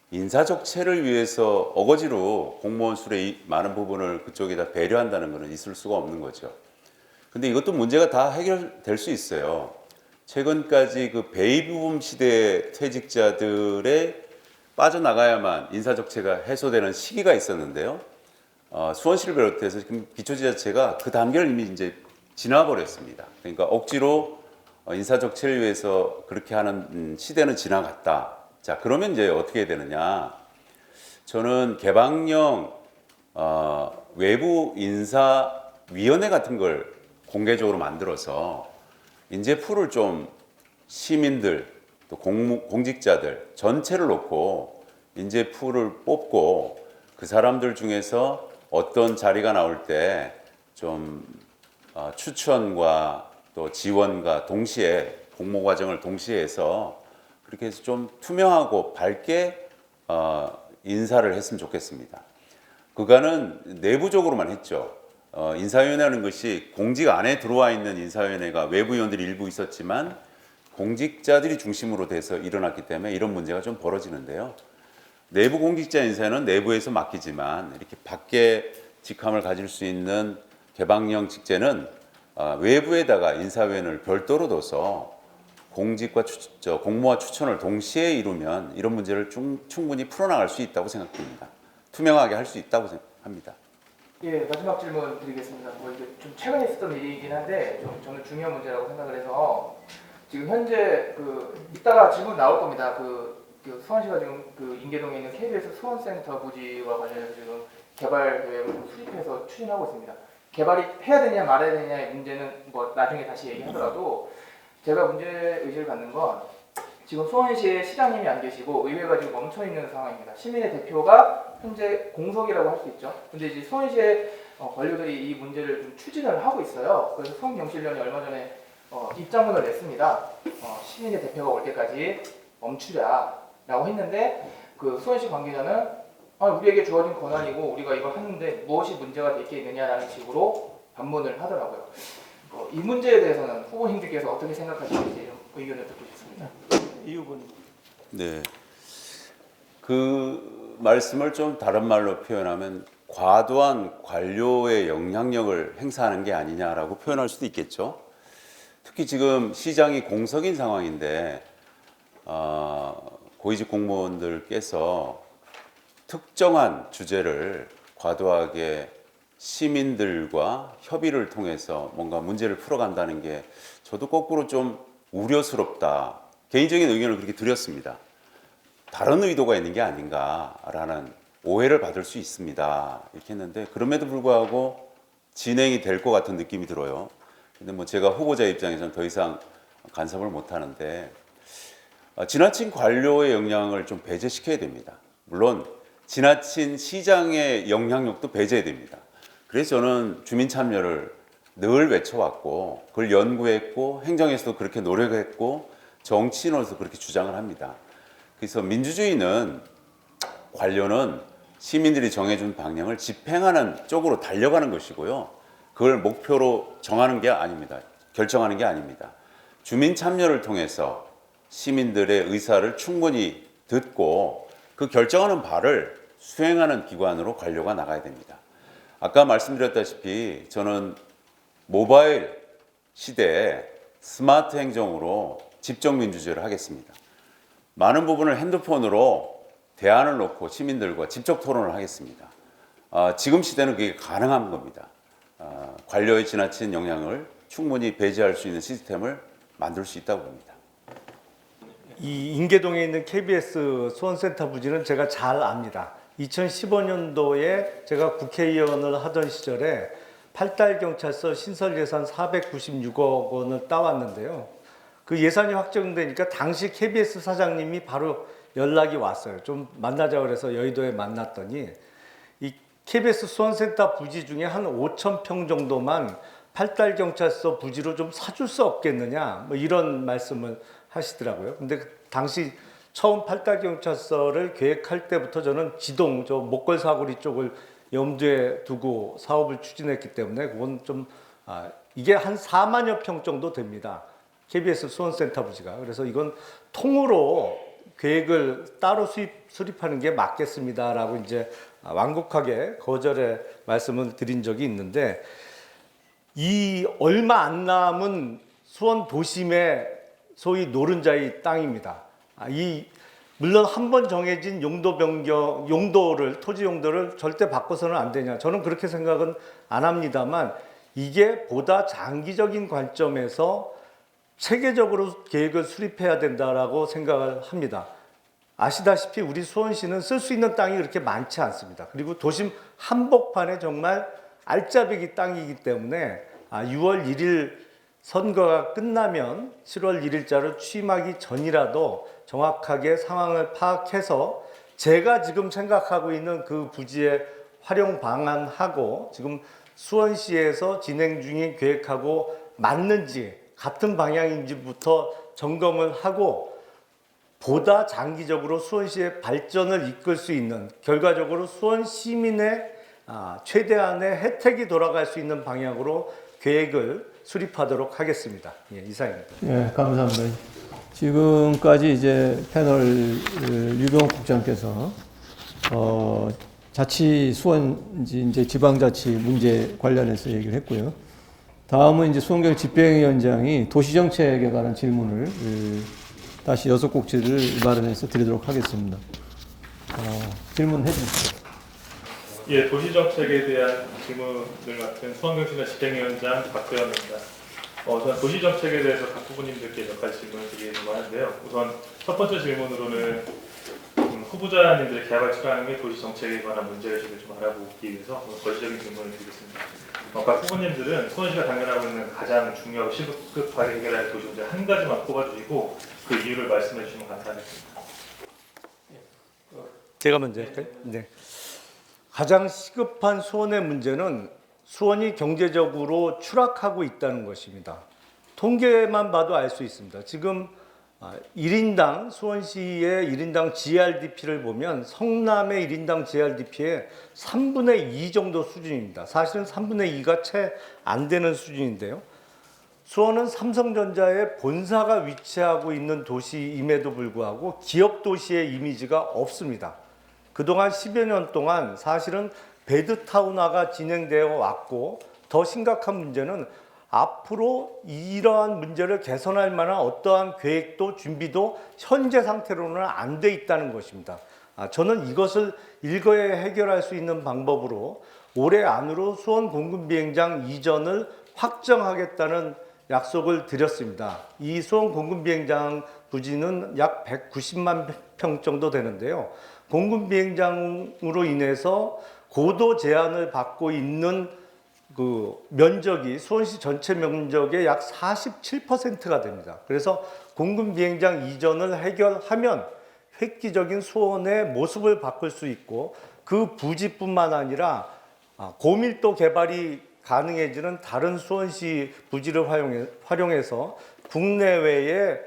인사적체를 위해서 어거지로 공무원 수의 많은 부분을 그쪽에다 배려한다는 것은 있을 수가 없는 거죠. 근데 이것도 문제가 다 해결될 수 있어요. 최근까지 그 베이비붐 시대 퇴직자들의 빠져나가야만 인사적체가 해소되는 시기가 있었는데요. 수원시를 비롯해서 지금 기초지자체가 그 단계를 이미 이제 지나버렸습니다. 그러니까 억지로 인사적체를 위해서 그렇게 하는 시대는 지나갔다. 자, 그러면 이제 어떻게 해야 되느냐? 저는 개방형 외부 인사위원회 같은 걸 공개적으로 만들어서 인재풀을 좀 시민들 또 공직자들 전체를 놓고 인재풀을 뽑고 그 사람들 중에서 어떤 자리가 나올 때 좀 추천과 또 지원과 동시에 공모 과정을 동시에 해서 그렇게 해서 좀 투명하고 밝게 인사를 했으면 좋겠습니다. 그간은 내부적으로만 했죠. 인사위원회라는 것이 공직 안에 들어와 있는 인사위원회가 외부위원들이 일부 있었지만 공직자들이 중심으로 돼서 일어났기 때문에 이런 문제가 좀 벌어지는데요. 내부 공직자 인사는 내부에서 맡기지만 이렇게 밖에 직함을 가질 수 있는 개방형 직제는 외부에다가 인사위원회를 별도로 둬서 공직과 공모와 추천을 동시에 이루면 이런 문제를 충분히 풀어나갈 수 있다고 생각됩니다. 투명하게 할 수 있다고 생각합니다. 예, 마지막 질문 드리겠습니다. 뭐 이게 좀 최근에 있었던 일이긴 한데 저는 중요한 문제라고 생각을 해서 지금 현재 이따가 질문 나올 겁니다. 수원시가 지금 인계동에 있는 KBS 수원센터 부지와 관련해서 지금 개발 계획을 수립해서 추진하고 있습니다. 개발이 해야 되냐 말아야 되냐의 문제는 뭐 나중에 다시 얘기하더라도 제가 문제 의식을 갖는 건 지금 수원시에 시장님이 안 계시고 의회가 지금 멈춰 있는 상황입니다. 시민의 대표가 현재 공석이라고 할 수 있죠. 근데 이제 수원시의 관료들이 이 문제를 좀 추진을 하고 있어요. 그래서 수원경실련이 얼마 전에 입장문을 냈습니다. 시민의 대표가 올 때까지 멈추자라고 했는데 그 수원시 관계자는 우리에게 주어진 권한이고 우리가 이걸 하는데 무엇이 문제가 될 게 있느냐라는 식으로 반문을 하더라고요. 이 문제에 대해서는 후보님들께서 어떻게 생각하시는지 의견을 듣고 싶습니다. 이유분. 네, 그 말씀을 좀 다른 말로 표현하면 과도한 관료의 영향력을 행사하는 게 아니냐라고 표현할 수도 있겠죠. 특히 지금 시장이 공석인 상황인데 고위직 공무원들께서 특정한 주제를 과도하게 시민들과 협의를 통해서 뭔가 문제를 풀어간다는 게 저도 거꾸로 좀 우려스럽다. 개인적인 의견을 그렇게 드렸습니다. 다른 의도가 있는 게 아닌가라는 오해를 받을 수 있습니다. 이렇게 했는데 그럼에도 불구하고 진행이 될 것 같은 느낌이 들어요. 근데 뭐 제가 후보자 입장에서는 더 이상 간섭을 못 하는데 지나친 관료의 영향을 좀 배제시켜야 됩니다. 물론 지나친 시장의 영향력도 배제해야 됩니다. 그래서 저는 주민 참여를 늘 외쳐왔고 그걸 연구했고 행정에서도 그렇게 노력했고 정치인으로서 그렇게 주장을 합니다. 그래서 민주주의는 관료는 시민들이 정해준 방향을 집행하는 쪽으로 달려가는 것이고요. 그걸 목표로 정하는 게 아닙니다. 결정하는 게 아닙니다. 주민 참여를 통해서 시민들의 의사를 충분히 듣고 그 결정하는 바를 수행하는 기관으로 관료가 나가야 됩니다. 아까 말씀드렸다시피 저는 모바일 시대에 스마트 행정으로 집정민주주의를 하겠습니다. 많은 부분을 핸드폰으로 대안을 놓고 시민들과 직접 토론을 하겠습니다. 지금 시대는 그게 가능한 겁니다. 관료의 지나친 영향을 충분히 배제할 수 있는 시스템을 만들 수 있다고 봅니다. 이 인계동에 있는 KBS 수원센터 부지는 제가 잘 압니다. 2015년도에 제가 국회의원을 하던 시절에 팔달경찰서 신설 예산 496억 원을 따왔는데요. 그 예산이 확정되니까 당시 KBS 사장님이 바로 연락이 왔어요. 좀 만나자고 그래서 여의도에 만났더니 이 KBS 수원센터 부지 중에 한 5,000평 정도만 팔달경찰서 부지로 좀 사줄 수 없겠느냐 뭐 이런 말씀을 하시더라고요. 근데 당시 처음 팔달경찰서를 계획할 때부터 저는 지동 저 목걸 사거리 쪽을 염두에 두고 사업을 추진했기 때문에 그건 좀 이게 한 4만여 평 정도 됩니다. KBS 수원센터 부지가. 그래서 이건 통으로 계획을 따로 수립하는 게 맞겠습니다라고 이제 완곡하게 거절의 말씀을 드린 적이 있는데, 이 얼마 안 남은 수원 도심의 소위 노른자의 땅입니다. 물론 한 번 정해진 용도 변경, 토지 용도를 절대 바꿔서는 안 되냐. 저는 그렇게 생각은 안 합니다만, 이게 보다 장기적인 관점에서 체계적으로 계획을 수립해야 된다라고 생각을 합니다. 아시다시피 우리 수원시는 쓸 수 있는 땅이 그렇게 많지 않습니다. 그리고 도심 한복판에 정말 알짜배기 땅이기 때문에 6월 1일 선거가 끝나면 7월 1일자로 취임하기 전이라도 정확하게 상황을 파악해서 제가 지금 생각하고 있는 그 부지의 활용 방안하고 지금 수원시에서 진행 중인 계획하고 맞는지 같은 방향인지부터 점검을 하고, 보다 장기적으로 수원시의 발전을 이끌 수 있는, 결과적으로 수원 시민의 최대한의 혜택이 돌아갈 수 있는 방향으로 계획을 수립하도록 하겠습니다. 예, 이상입니다. 예, 감사합니다. 지금까지 이제 패널 유병욱 국장께서 자치 수원 이제 지방자치 문제 관련해서 얘기를 했고요. 다음은 이제 수원경 집행위원장이 도시정책에 관한 질문을 다시 6곡지를 마련해서 드리도록 하겠습니다. 질문해 주시죠. 예, 도시정책에 대한 질문을 맡은 수원경시내 집행위원장 박도현입니다. 저는 도시정책에 대해서 각 후보님들께 몇 가지 질문을 드리려고 하는데요. 우선 첫 번째 질문으로는 후보자님들의 개발 추강 및 도시정책에 관한 문제의식을 좀 알아보기 위해서 거시적인 질문을 드리겠습니다. 각 후보님들은 수원시가 당면하고 있는 가장 중요하고 시급하게 해결해야 할 도시 문제 한 가지만 꼽아주시고 그 이유를 말씀해 주시면 감사하겠습니다. 제가 먼저 할까요? 네. 가장 시급한 수원의 문제는 수원이 경제적으로 추락하고 있다는 것입니다. 통계만 봐도 알 수 있습니다. 지금 1인당 수원시의 1인당 GRDP를 보면 성남의 1인당 GRDP의 3분의 2 정도 수준입니다. 사실은 3분의 2가 채 안 되는 수준인데요. 수원은 삼성전자의 본사가 위치하고 있는 도시임에도 불구하고 기업 도시의 이미지가 없습니다. 그동안 10여 년 동안 사실은 배드타운화가 진행되어 왔고, 더 심각한 문제는 앞으로 이러한 문제를 개선할 만한 어떠한 계획도 준비도 현재 상태로는 안 돼 있다는 것입니다. 저는 이것을 일거에 해결할 수 있는 방법으로 올해 안으로 수원 공군비행장 이전을 확정하겠다는 약속을 드렸습니다. 이 수원 공군비행장 부지는 약 190만 평 정도 되는데요. 공군비행장으로 인해서 고도 제한을 받고 있는 그 면적이 수원시 전체 면적의 약 47%가 됩니다. 그래서 공군비행장 이전을 해결하면 획기적인 수원의 모습을 바꿀 수 있고, 그 부지뿐만 아니라 고밀도 개발이 가능해지는 다른 수원시 부지를 활용해서 국내외에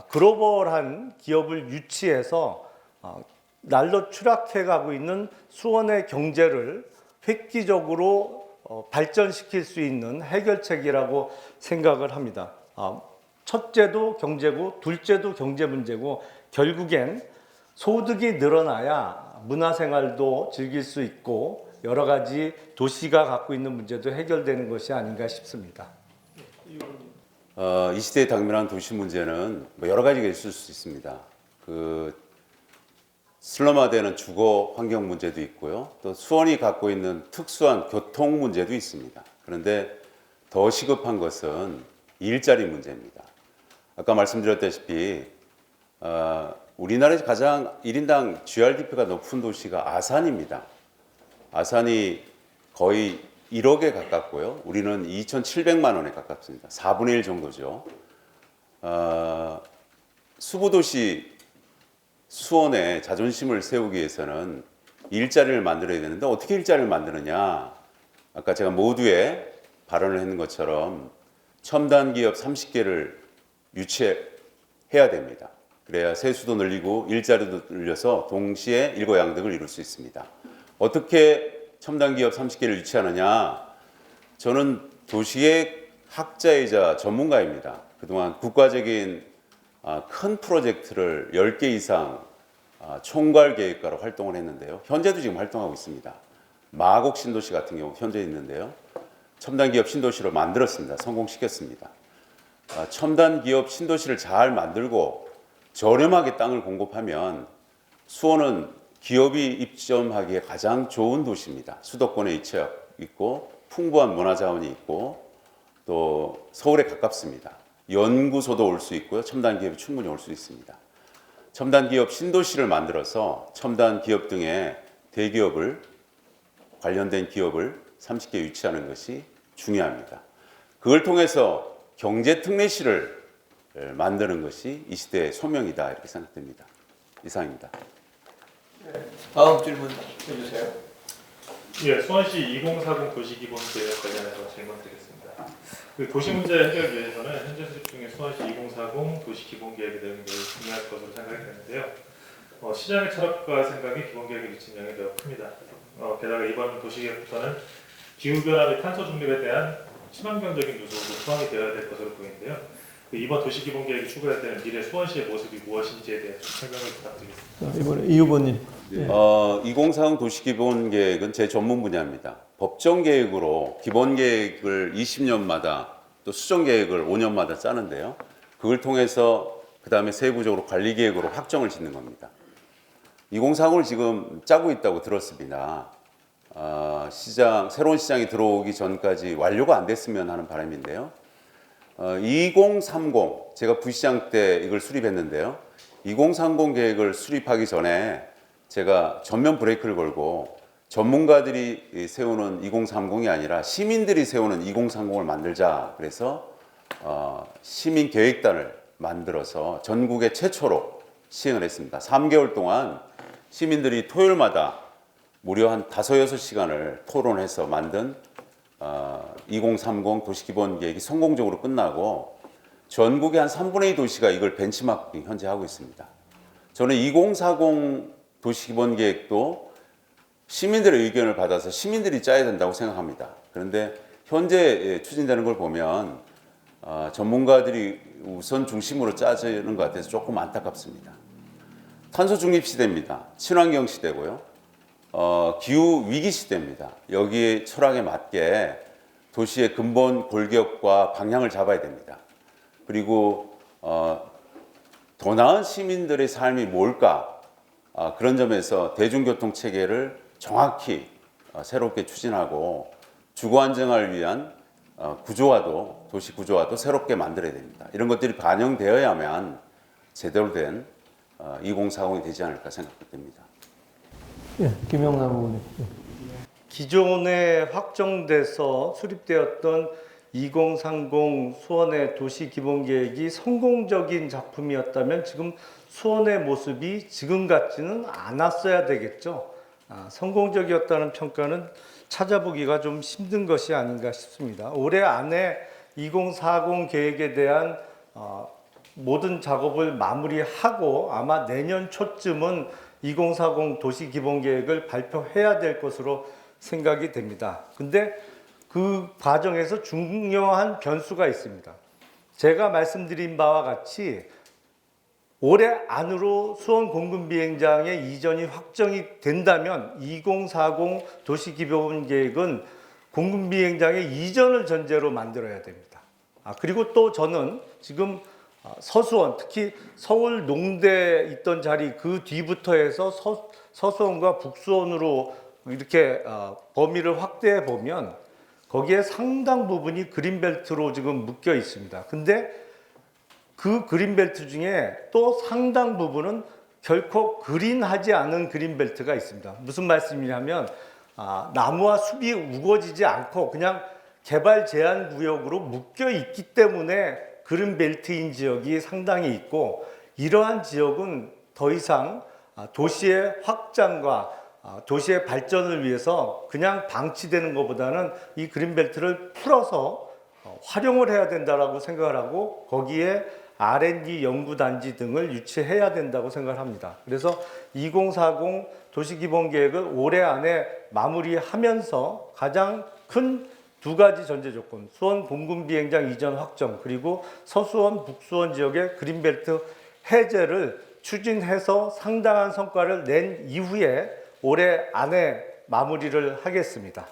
글로벌한 기업을 유치해서 날로 추락해 가고 있는 수원의 경제를 획기적으로 발전시킬 수 있는 해결책이라고 생각을 합니다. 첫째도 경제고 둘째도 경제 문제고, 결국엔 소득이 늘어나야 문화생활도 즐길 수 있고 여러 가지 도시가 갖고 있는 문제도 해결되는 것이 아닌가 싶습니다. 이 시대에 당면한 도시 문제는 여러 가지가 있을 수 있습니다. 슬럼화되는 주거 환경 문제도 있고요. 또 수원이 갖고 있는 특수한 교통 문제도 있습니다. 그런데 더 시급한 것은 일자리 문제입니다. 아까 말씀드렸다시피 우리나라에서 가장 1인당 GRDP가 높은 도시가 아산입니다. 아산이 거의 1억에 가깝고요. 우리는 2,700만 원에 가깝습니다. 4분의 1 정도죠. 수구도시 수원의 자존심을 세우기 위해서는 일자리를 만들어야 되는데, 어떻게 일자리를 만드느냐? 아까 제가 모두에 발언을 했는 것처럼 첨단 기업 30개를 유치해야 됩니다. 그래야 세수도 늘리고 일자리도 늘려서 동시에 일거양득을 이룰 수 있습니다. 어떻게 첨단 기업 30개를 유치하느냐? 저는 도시계획 학자이자 전문가입니다. 그동안 국가적인 큰 프로젝트를 10개 이상 총괄 계획가로 활동을 했는데요. 현재도 지금 활동하고 있습니다. 마곡 신도시 같은 경우 현재 있는데요. 첨단 기업 신도시로 만들었습니다. 성공시켰습니다. 첨단 기업 신도시를 잘 만들고 저렴하게 땅을 공급하면 수원은 기업이 입점하기에 가장 좋은 도시입니다. 수도권에 위치해 있고 풍부한 문화자원이 있고 또 서울에 가깝습니다. 연구소도 올 수 있고요. 첨단 기업이 충분히 올 수 있습니다. 첨단 기업 신도시를 만들어서 첨단 기업 등의 대기업을 관련된 기업을 30개 유치하는 것이 중요합니다. 그걸 통해서 경제특례시를 만드는 것이 이 시대의 소명이다 이렇게 생각됩니다. 이상입니다. 다음 질문 해주세요. 예, 수원시 2040 도시기본계획 관련해서 질문드리겠습니다. 그 도시 문제 해결 위해서는 현재 수립 중인 수원시 2040 도시기본계획에 대한 매우 중요할 것으로 생각이 되는데요. 시장의 철학과 생각이 기본계획에 미친 영향이 매우 큽니다. 게다가 이번 도시계획부터는 기후변화 및 탄소 중립에 대한 친환경적인 요소도 포함이 되어야 될 것으로 보이는데요. 이번 도시기본계획이 추구해야 되는 미래 수원시의 모습이 무엇인지에 대해 설명을 부탁드리겠습니다. 이번에 이 후보님. 2040 도시기본계획은 제 전문 분야입니다. 법정계획으로 기본계획을 20년마다 또 수정계획을 5년마다 짜는데요. 그걸 통해서 그 다음에 세부적으로 관리계획으로 확정을 짓는 겁니다. 2040을 지금 짜고 있다고 들었습니다. 새로운 시장이 들어오기 전까지 완료가 안 됐으면 하는 바람인데요. 2030 제가 부시장 때 이걸 수립했는데요. 2030 계획을 수립하기 전에 제가 전면 브레이크를 걸고 전문가들이 세우는 2030이 아니라 시민들이 세우는 2030을 만들자. 그래서 시민 계획단을 만들어서 전국에 최초로 시행을 했습니다. 3개월 동안 시민들이 토요일마다 무려 한 5-6시간을 토론해서 만든 2030 도시기본계획이 성공적으로 끝나고 전국의 한 3분의 2 도시가 이걸 벤치마킹 현재 하고 있습니다. 저는 2040 도시기본계획도 시민들의 의견을 받아서 시민들이 짜야 된다고 생각합니다. 그런데 현재 추진되는 걸 보면 전문가들이 우선 중심으로 짜지는 것 같아서 조금 안타깝습니다. 탄소 중립 시대입니다. 친환경 시대고요. 기후 위기 시대입니다. 여기에 철학에 맞게 도시의 근본 골격과 방향을 잡아야 됩니다. 그리고 더 나은 시민들의 삶이 뭘까? 그런 점에서 대중교통 체계를 정확히 새롭게 추진하고 주거 안정화를 위한 도시 구조화도 새롭게 만들어야 됩니다. 이런 것들이 반영되어야만 제대로 된 2040이 되지 않을까 생각됩니다. 예, 김영남 후보님. 기존에 확정돼서 수립되었던 2030 수원의 도시기본계획이 성공적인 작품이었다면 지금 수원의 모습이 지금 같지는 않았어야 되겠죠. 성공적이었다는 평가는 찾아보기가 좀 힘든 것이 아닌가 싶습니다. 올해 안에 2040 계획에 대한 모든 작업을 마무리하고 아마 내년 초쯤은 2040 도시기본계획을 발표해야 될 것으로 생각이 됩니다. 근데 그 과정에서 중요한 변수가 있습니다. 제가 말씀드린 바와 같이 올해 안으로 수원 공군비행장의 이전이 확정이 된다면 2040 도시기본계획은 공군비행장의 이전을 전제로 만들어야 됩니다. 그리고 또 저는 지금 서수원, 특히 서울 농대 있던 자리 그 뒤부터 해서 서수원과 북수원으로 이렇게 범위를 확대해 보면 거기에 상당 부분이 그린벨트로 지금 묶여 있습니다. 근데 그 그린벨트 중에 또 상당 부분은 결코 그린하지 않은 그린벨트가 있습니다. 무슨 말씀이냐면 나무와 숲이 우거지지 않고 그냥 개발 제한 구역으로 묶여 있기 때문에 그린벨트인 지역이 상당히 있고, 이러한 지역은 더 이상 도시의 확장과 도시의 발전을 위해서 그냥 방치되는 것보다는 이 그린벨트를 풀어서 활용을 해야 된다라고 생각을 하고, 거기에 R&D 연구단지 등을 유치해야 된다고 생각합니다. 그래서 2040 도시기본계획을 올해 안에 마무리하면서 가장 큰 두 가지 전제 조건, 수원 공군 비행장 이전 확정, 그리고 서수원, 북수원 지역의 그린벨트 해제를 추진해서 상당한 성과를 낸 이후에 올해 안에 마무리를 하겠습니다.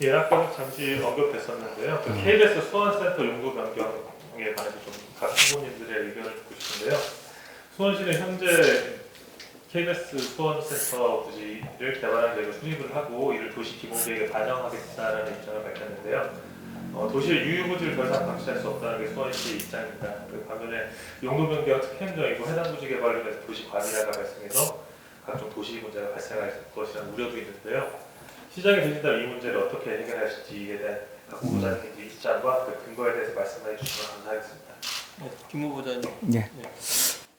예, 아까 잠시 언급됐었는데요. 그 KBS 수원센터 용도 변경에 관해서 좀 각 후보님들의 의견을 듣고 싶은데요. 수원시는 현재 KBS 수원센터 부지를 개발하는 계획을 수립을 하고 이를 도시 기본계획에 반영하겠다라는 입장을 밝혔는데요. 도시의 유휴부지를 더 이상 방치할 수 없다는 게 수원시의 입장입니다. 그 반면에 용도 변경 특행정이고 해당 부지 개발로 인해서 도시 과밀화가 발생해서 각종 도시 문제가 발생할 것이라는 우려도 있는데요. 시장이 되신다면 이 문제를 어떻게 해결하실지에 대한 각 후보자님의 입장과 그 근거에 대해서 말씀해 주시면 감사하겠습니다. 김 후보자님. 네.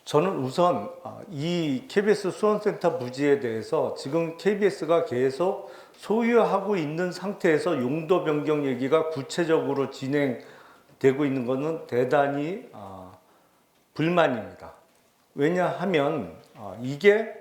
저는 우선 이 KBS 수원센터 부지에 대해서 지금 KBS가 계속 소유하고 있는 상태에서 용도 변경 얘기가 구체적으로 진행되고 있는 것은 대단히 불만입니다. 왜냐하면 이게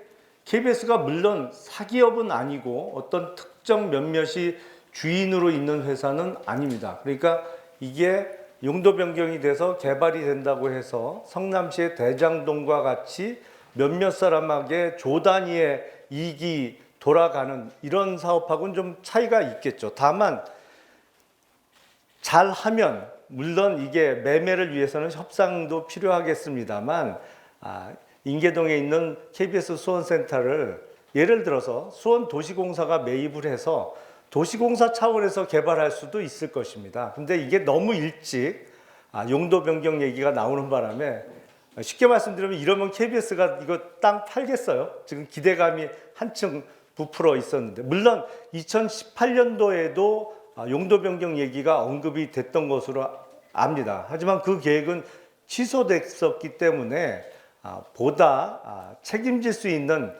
KBS가 물론 사기업은 아니고 어떤 특정 몇몇이 주인으로 있는 회사는 아닙니다. 그러니까 이게 용도 변경이 돼서 개발이 된다고 해서 성남시의 대장동과 같이 몇몇 사람에게 조 단위의 이익이 돌아가는 이런 사업하고는 좀 차이가 있겠죠. 다만 잘하면 물론 이게 매매를 위해서는 협상도 필요하겠습니다만 인계동에 있는 KBS 수원센터를 예를 들어서 수원도시공사가 매입을 해서 도시공사 차원에서 개발할 수도 있을 것입니다. 근데 이게 너무 일찍 용도 변경 얘기가 나오는 바람에 쉽게 말씀드리면 이러면 KBS가 이거 땅 팔겠어요? 지금 기대감이 한층 부풀어 있었는데 물론 2018년도에도 용도 변경 얘기가 언급이 됐던 것으로 압니다. 하지만 그 계획은 취소됐었기 때문에 보다 책임질 수 있는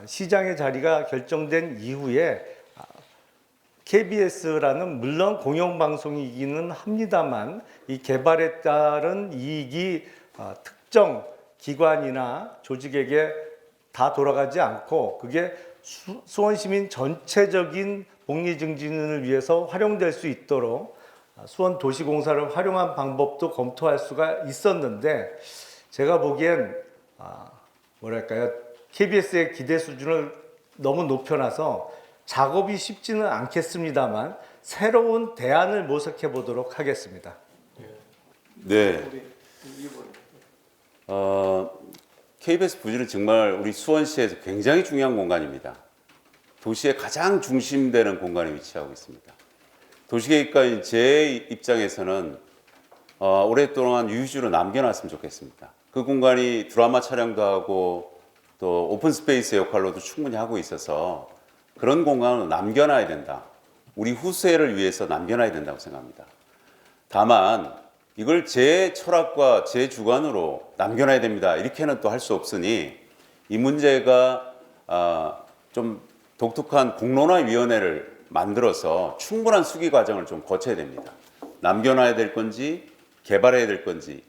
시장의 자리가 결정된 이후에 KBS라는 물론 공영방송이기는 합니다만 이 개발에 따른 이익이 특정 기관이나 조직에게 다 돌아가지 않고 그게 수원시민 전체적인 복리 증진을 위해서 활용될 수 있도록 수원도시공사를 활용한 방법도 검토할 수가 있었는데 제가 보기엔 뭐랄까요, KBS의 기대 수준을 너무 높여놔서 작업이 쉽지는 않겠습니다만 새로운 대안을 모색해 보도록 하겠습니다. 네. KBS 부지는 정말 우리 수원시에서 굉장히 중요한 공간입니다. 도시의 가장 중심되는 공간에 위치하고 있습니다. 도시계획가인 제 입장에서는 오랫동안 유휴지로 남겨놨으면 좋겠습니다. 그 공간이 드라마 촬영도 하고 또 오픈 스페이스 역할로도 충분히 하고 있어서 그런 공간을 남겨놔야 된다. 우리 후세를 위해서 남겨놔야 된다고 생각합니다. 다만 이걸 제 철학과 제 주관으로 남겨놔야 됩니다. 이렇게는 또 할 수 없으니 이 문제가 좀 독특한 공론화위원회를 만들어서 충분한 수기 과정을 좀 거쳐야 됩니다. 남겨놔야 될 건지 개발해야 될 건지,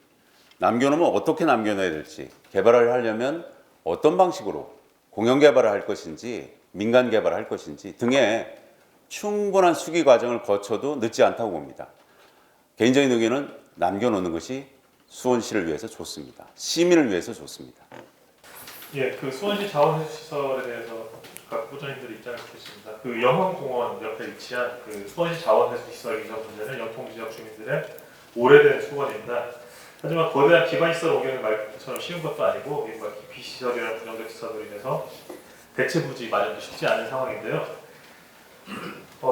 남겨놓으면 어떻게 남겨놔야 될지, 개발을 하려면 어떤 방식으로 공영 개발을 할 것인지 민간 개발을 할 것인지 등의 충분한 수기 과정을 거쳐도 늦지 않다고 봅니다. 개인적인 의견은 남겨놓는 것이 수원시를 위해서 좋습니다. 시민을 위해서 좋습니다. 예, 그 수원시 자원시설에 대해서 각 후보자님들 입장을 듣겠습니다. 그 영흥공원 옆에 위치한 그 수원시 자원시설 이전 문제는 영통 지역 주민들의 오래된 소원입니다. 하지만 거대한 기반시설 옮기는 말처럼 쉬운 것도 아니고 기피시설이나 부정적 시설로 인해서 대체 부지 마련도 쉽지 않은 상황인데요.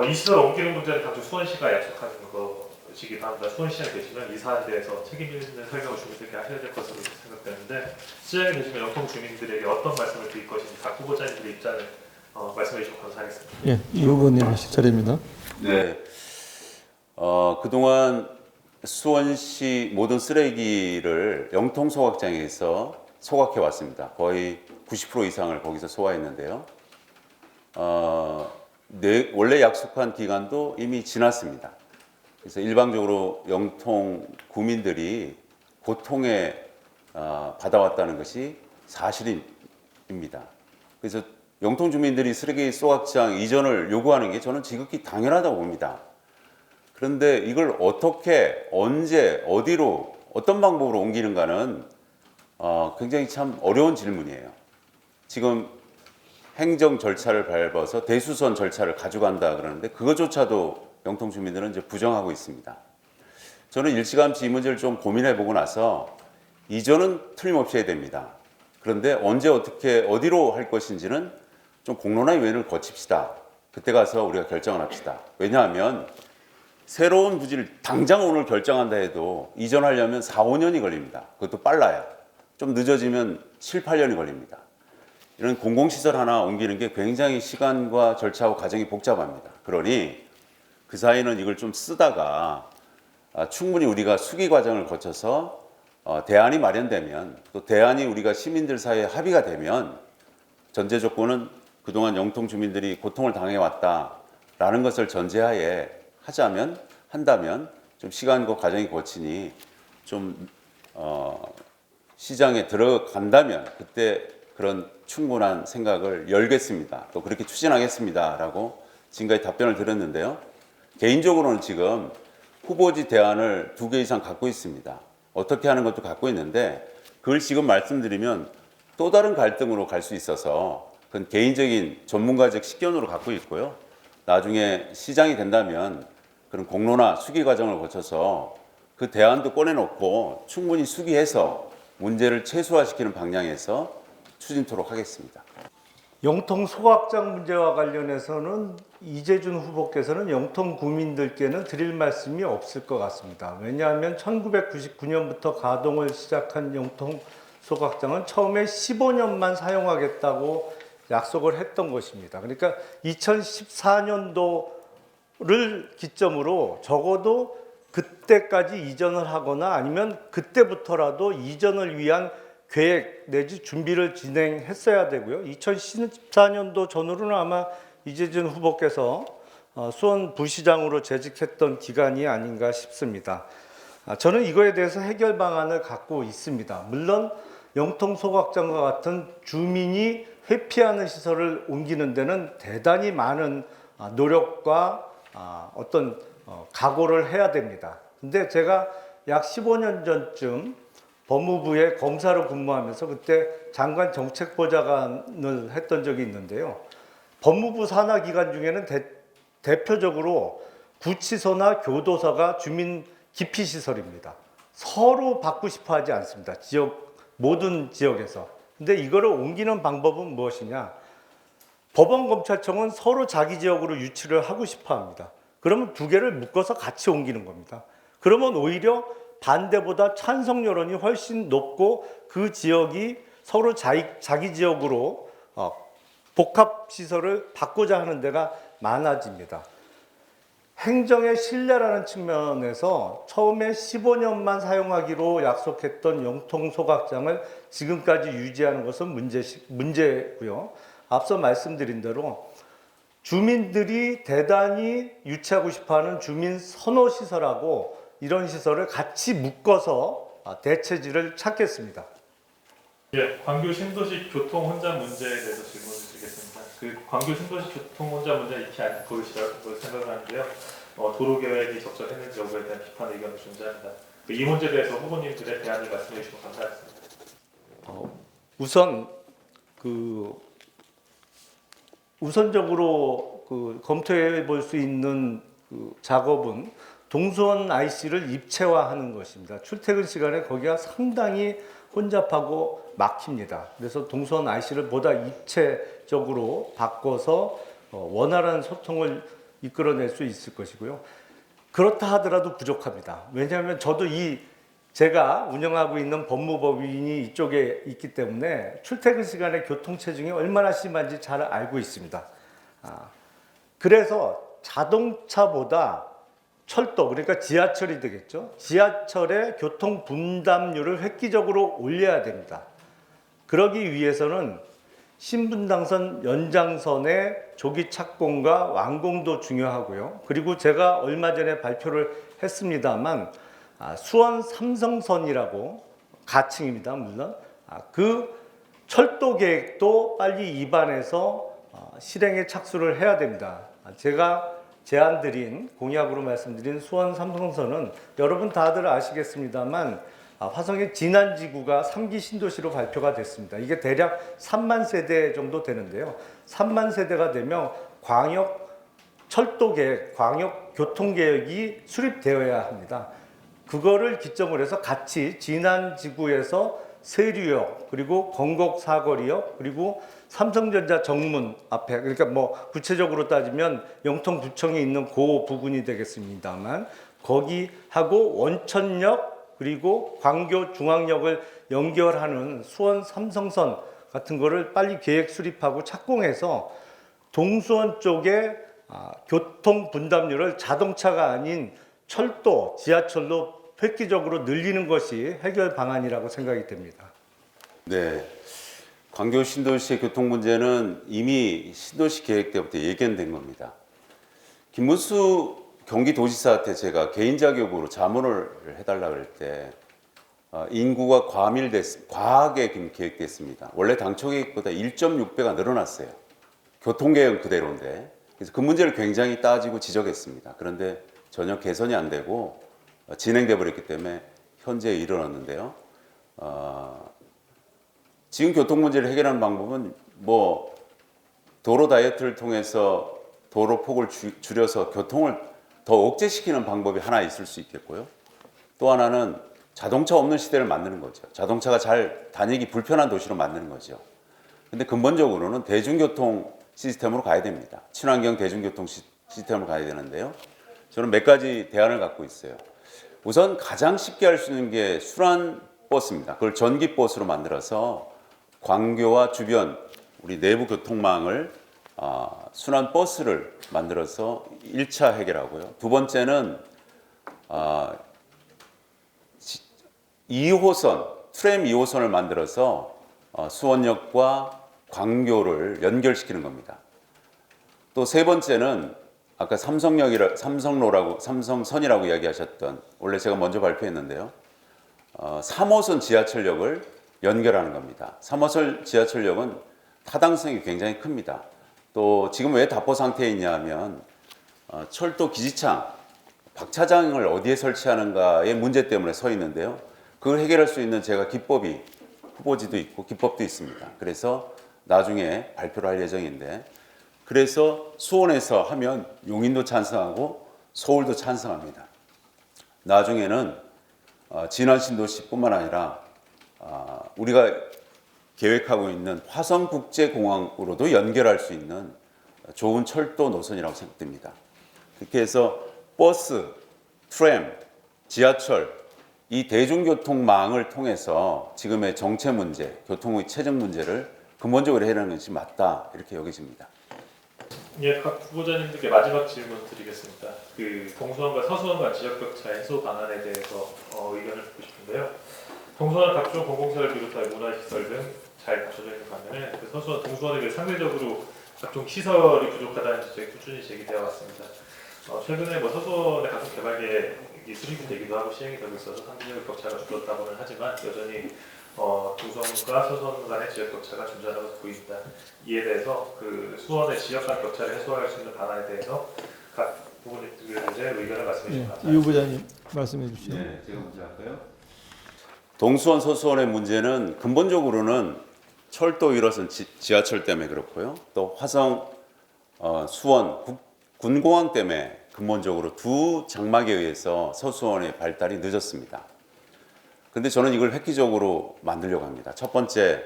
이 시설 옮기는 문제는 당초 수원시가 약속하는 것이기도 합니다. 수원시장에 계시면 이 사안에 대해서 책임 있는 설명을 주민들께 하셔야 될 것으로 생각되는데 시장에 계시면 영통 주민들에게 어떤 말씀을 드릴 것인지 각 후보자님들의 입장을 말씀해 주시면 감사하겠습니다. 예, 이 후보님 하실 차례입니다. 네. 그동안 수원시 모든 쓰레기를 영통 소각장에서 소각해 왔습니다. 거의 90% 이상을 거기서 소화했는데요. 원래 약속한 기간도 이미 지났습니다. 그래서 일방적으로 영통 구민들이 고통의 받아왔다는 것이 사실입니다. 그래서 영통 주민들이 쓰레기 소각장 이전을 요구하는 게 저는 지극히 당연하다고 봅니다. 그런데 이걸 어떻게, 언제, 어디로, 어떤 방법으로 옮기는가는 굉장히 참 어려운 질문이에요. 지금 행정 절차를 밟아서 대수선 절차를 가져간다 그러는데 그것조차도 영통 주민들은 이제 부정하고 있습니다. 저는 일찌감치 이 문제를 좀 고민해 보고 나서 이전은 틀림없이 해야 됩니다. 그런데 언제 어떻게 어디로 할 것인지는 좀 공론화의 위원회를 거칩시다. 그때 가서 우리가 결정을 합시다. 왜냐하면 새로운 부지를 당장 오늘 결정한다 해도 이전하려면 4, 5년이 걸립니다. 그것도 빨라야. 좀 늦어지면 7, 8년이 걸립니다. 이런 공공시설 하나 옮기는 게 굉장히 시간과 절차와 과정이 복잡합니다. 그러니 그 사이는 이걸 좀 쓰다가 충분히 우리가 수기 과정을 거쳐서 대안이 마련되면, 또 대안이 우리가 시민들 사이에 합의가 되면, 전제 조건은 그동안 영통 주민들이 고통을 당해왔다라는 것을 전제하에 한다면 좀 시간과 과정이 거치니 좀 시장에 들어간다면 그때 그런 충분한 생각을 열겠습니다. 또 그렇게 추진하겠습니다라고 지금까지 답변을 드렸는데요. 개인적으로는 지금 후보지 대안을 2개 이상 갖고 있습니다. 어떻게 하는 것도 갖고 있는데 그걸 지금 말씀드리면 또 다른 갈등으로 갈 수 있어서 그건 개인적인 전문가적 식견으로 갖고 있고요. 나중에 시장이 된다면 그런 공론화 수기 과정을 거쳐서 그 대안도 꺼내놓고 충분히 수기해서 문제를 최소화시키는 방향에서 추진토록 하겠습니다. 영통 소각장 문제와 관련해서는 이재준 후보께서는 영통 구민들께는 드릴 말씀이 없을 것 같습니다. 왜냐하면 1999년부터 가동을 시작한 영통 소각장은 처음에 15년만 사용하겠다고 약속을 했던 것입니다. 그러니까 2014년도를 기점으로 적어도 그때까지 이전을 하거나 아니면 그때부터라도 이전을 위한 계획 내지 준비를 진행했어야 되고요. 2014년도 전후로는 아마 이재준 후보께서 수원 부시장으로 재직했던 기간이 아닌가 싶습니다. 저는 이거에 대해서 해결 방안을 갖고 있습니다. 물론 영통 소각장과 같은 주민이 회피하는 시설을 옮기는 데는 대단히 많은 노력과 어떤 각오를 해야 됩니다. 근데 제가 약 15년 전쯤 법무부의 검사로 근무하면서 그때 장관 정책보좌관을 했던 적이 있는데요. 법무부 산하 기관 중에는 대표적으로 구치소나 교도소가 주민 기피 시설입니다. 서로 받고 싶어 하지 않습니다. 모든 지역에서. 근데 이거를 옮기는 방법은 무엇이냐? 법원, 검찰청은 서로 자기 지역으로 유치를 하고 싶어 합니다. 그러면 2개를 묶어서 같이 옮기는 겁니다. 그러면 오히려 반대보다 찬성 여론이 훨씬 높고 그 지역이 서로 자기 지역으로 복합시설을 받고자 하는 데가 많아집니다. 행정의 신뢰라는 측면에서 처음에 15년만 사용하기로 약속했던 영통 소각장을 지금까지 유지하는 것은 문제고요. 앞서 말씀드린 대로 주민들이 대단히 유치하고 싶어하는 주민 선호 시설하고 이런 시설을 같이 묶어서 대체지를 찾겠습니다. 예, 광교 신도시 교통 혼잡 문제에 대해서 질문을 드리겠습니다. 그 광교 신도시 교통 혼잡 문제 익히 안 보이시라고 생각을 하는데요. 도로 계획이 적절했는지 여부에 대한 비판 의견을 존재합니다. 이 문제에 대해서 후보님들의 대안을 말씀해 주시면 감사하겠습니다. 우선적으로 검토해 볼 수 있는 작업은 동수원 IC를 입체화하는 것입니다. 출퇴근 시간에 거기가 상당히 혼잡하고 막힙니다. 그래서 동수원 IC를 보다 입체적으로 바꿔서 원활한 소통을 이끌어낼 수 있을 것이고요. 그렇다 하더라도 부족합니다. 왜냐하면 저도 제가 운영하고 있는 법무법인이 이쪽에 있기 때문에 출퇴근 시간에 교통체증이 얼마나 심한지 잘 알고 있습니다. 그래서 자동차보다 철도, 그러니까 지하철이 되겠죠. 지하철의 교통 분담률을 획기적으로 올려야 됩니다. 그러기 위해서는 신분당선 연장선의 조기 착공과 완공도 중요하고요. 그리고 제가 얼마 전에 발표를 했습니다만 수원 삼성선이라고 가칭입니다, 물론. 그 철도 계획도 빨리 입안해서 실행에 착수를 해야 됩니다. 제가 제안드린 공약으로 말씀드린 수원 삼성선은 여러분 다들 아시겠습니다만 화성의 진안지구가 3기 신도시로 발표가 됐습니다. 이게 대략 3만 세대 정도 되는데요. 3만 세대가 되면 광역 철도 계획, 광역 교통 계획이 수립되어야 합니다. 그거를 기점으로 해서 같이 진안지구에서 세류역, 그리고 건곡 사거리역, 그리고 삼성전자 정문 앞에, 그러니까 뭐 구체적으로 따지면 영통구청에 있는 그 부분이 되겠습니다만, 거기하고 원천역, 그리고 광교 중앙역을 연결하는 수원 삼성선 같은 거를 빨리 계획 수립하고 착공해서 동수원 쪽에 교통 분담률을 자동차가 아닌 철도, 지하철로 획기적으로 늘리는 것이 해결 방안이라고 생각이 됩니다. 네. 광교 신도시의 교통 문제는 이미 신도시 계획 때부터 예견된 겁니다. 김문수 경기도지사한테 제가 개인 자격으로 자문을 해달라 그럴 때 인구가 과하게 계획됐습니다. 원래 당초 계획보다 1.6배가 늘어났어요. 교통 계획은 그대로인데. 그래서 그 문제를 굉장히 따지고 지적했습니다. 그런데 전혀 개선이 안 되고 진행돼 버렸기 때문에 현재에 이르렀는데요. 지금 교통 문제를 해결하는 방법은 뭐 도로 다이어트를 통해서 도로 폭을 줄여서 교통을 더 억제시키는 방법이 하나 있을 수 있겠고요. 또 하나는 자동차 없는 시대를 만드는 거죠. 자동차가 잘 다니기 불편한 도시로 만드는 거죠. 근데 근본적으로는 대중교통 시스템으로 가야 됩니다. 친환경 대중교통 시스템으로 가야 되는데요. 저는 몇 가지 대안을 갖고 있어요. 우선 가장 쉽게 할 수 있는 게 순환 버스입니다. 그걸 전기 버스로 만들어서 광교와 주변 우리 내부 교통망을 순환 버스를 만들어서 1차 해결하고요. 두 번째는 2호선, 트램 2호선을 만들어서 수원역과 광교를 연결시키는 겁니다. 또 세 번째는 아까 삼성선이라고 이야기하셨던, 원래 제가 먼저 발표했는데요. 3호선 지하철역을 연결하는 겁니다. 3호선 지하철역은 타당성이 굉장히 큽니다. 또 지금 왜 답보 상태에 있냐 하면 철도 기지창, 박차장을 어디에 설치하는가의 문제 때문에 서 있는데요. 그걸 해결할 수 있는 제가 기법이, 후보지도 있고 기법도 있습니다. 그래서 나중에 발표를 할 예정인데, 그래서 수원에서 하면 용인도 찬성하고 서울도 찬성합니다. 나중에는 진안신도시뿐만 아니라 우리가 계획하고 있는 화성국제공항으로도 연결할 수 있는 좋은 철도 노선이라고 생각됩니다. 그렇게 해서 버스, 트램, 지하철, 이 대중교통망을 통해서 지금의 정체 문제, 교통의 체증 문제를 근본적으로 해결하는 것이 맞다, 이렇게 여겨집니다. 예, 각 후보자님들께 마지막 질문 드리겠습니다. 그 동수원과 서수원 간 지역격차 해소 방안에 대해서 의견을 듣고 싶은데요. 동수원은 각종 공공시설을 비롯하여 문화시설 등 잘 갖춰져 있는 반면에 그 서수원, 동수원에 비해 상대적으로 각종 시설이 부족하다는 지적이 꾸준히 제기되어 왔습니다. 최근에 뭐 서수원의 각종 개발 계획이 수립이 되기도 하고 시행이 되고 있어서 상대적 격차가 줄었다고는 하지만 여전히 동수원과 서수원 간의 지역 격차가 존재하다고 보입니다. 이에 대해서 그 수원의 지역 간 격차를 해소할 수 있는 방안에 대해서 각 부분들의 의견을 말씀해 주시면 감사합니다. 이 후보자님 말씀해 주시죠. 네, 제가 먼저 할까요? 동수원, 서수원의 문제는 근본적으로는 철도 1호선 지하철 때문에 그렇고요. 또 화성, 수원, 군공항 때문에 근본적으로 두 장막에 의해서 서수원의 발달이 늦었습니다. 근데 저는 이걸 획기적으로 만들려고 합니다. 첫 번째,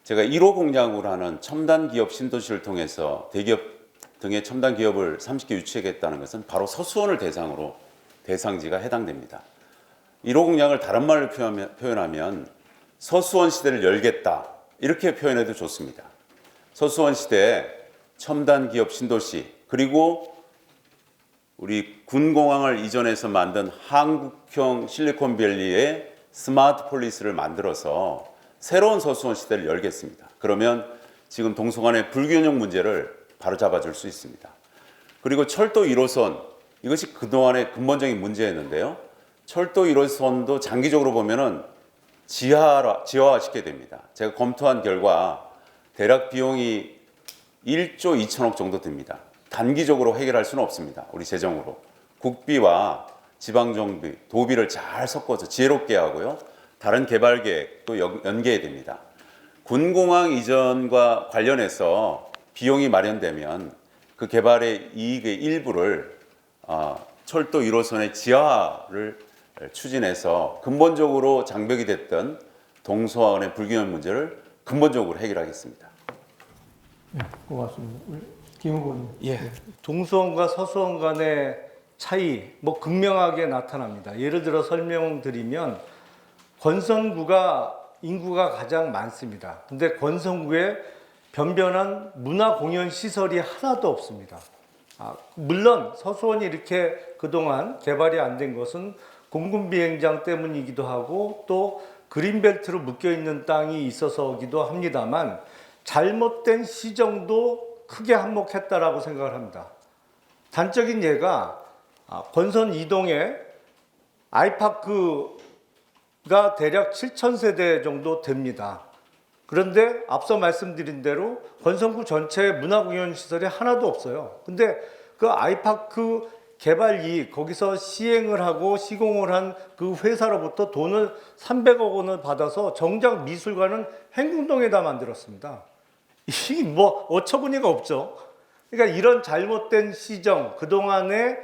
제가 1호 공약으로 하는 첨단 기업 신도시를 통해서 대기업 등의 첨단 기업을 30개 유치하겠다는 것은 바로 서수원을 대상으로 대상지가 해당됩니다. 1호 공약을 다른 말로 표현하면 서수원 시대를 열겠다, 이렇게 표현해도 좋습니다. 서수원 시대에 첨단 기업 신도시, 그리고 우리 군공항을 이전해서 만든 한국형 실리콘밸리의 스마트 폴리스를 만들어서 새로운 서수원 시대를 열겠습니다. 그러면 지금 동서간의 불균형 문제를 바로잡아 줄 수 있습니다. 그리고 철도 1호선, 이것이 그동안의 근본적인 문제였는데요. 철도 1호선도 장기적으로 보면은 지하화시켜야 됩니다. 제가 검토한 결과 대략 비용이 1조 2천억 정도 듭니다. 단기적으로 해결할 수는 없습니다. 우리 재정으로. 국비와 지방정비, 도비를 잘 섞어서 지혜롭게 하고요. 다른 개발 계획도 연계해야 됩니다. 군공항 이전과 관련해서 비용이 마련되면 그 개발의 이익의 일부를 철도 1호선의 지하화를 추진해서 근본적으로 장벽이 됐던 동서안의 불균형 문제를 근본적으로 해결하겠습니다. 네, 고맙습니다. 우리 김 후보님. 예. 동수원과 서수원 간의 차이 뭐 극명하게 나타납니다. 예를 들어 설명드리면 권선구가 인구가 가장 많습니다. 근데 권선구에 변변한 문화공연 시설이 하나도 없습니다. 물론 서수원이 이렇게 그동안 개발이 안 된 것은 공군비행장 때문이기도 하고 또 그린벨트로 묶여있는 땅이 있어서기도 합니다만 잘못된 시정도 크게 한몫했다라고 생각을 합니다. 단적인 예가 권선 이동에 아이파크가 대략 7,000세대 정도 됩니다. 그런데 앞서 말씀드린 대로 권선구 전체에 문화공연시설이 하나도 없어요. 근데 그 아이파크 개발 이익, 거기서 시행을 하고 시공을 한 그 회사로부터 돈을 300억 원을 받아서 정작 미술관은 행궁동에다 만들었습니다. 이게 뭐 어처구니가 없죠. 그러니까 이런 잘못된 시정, 그동안에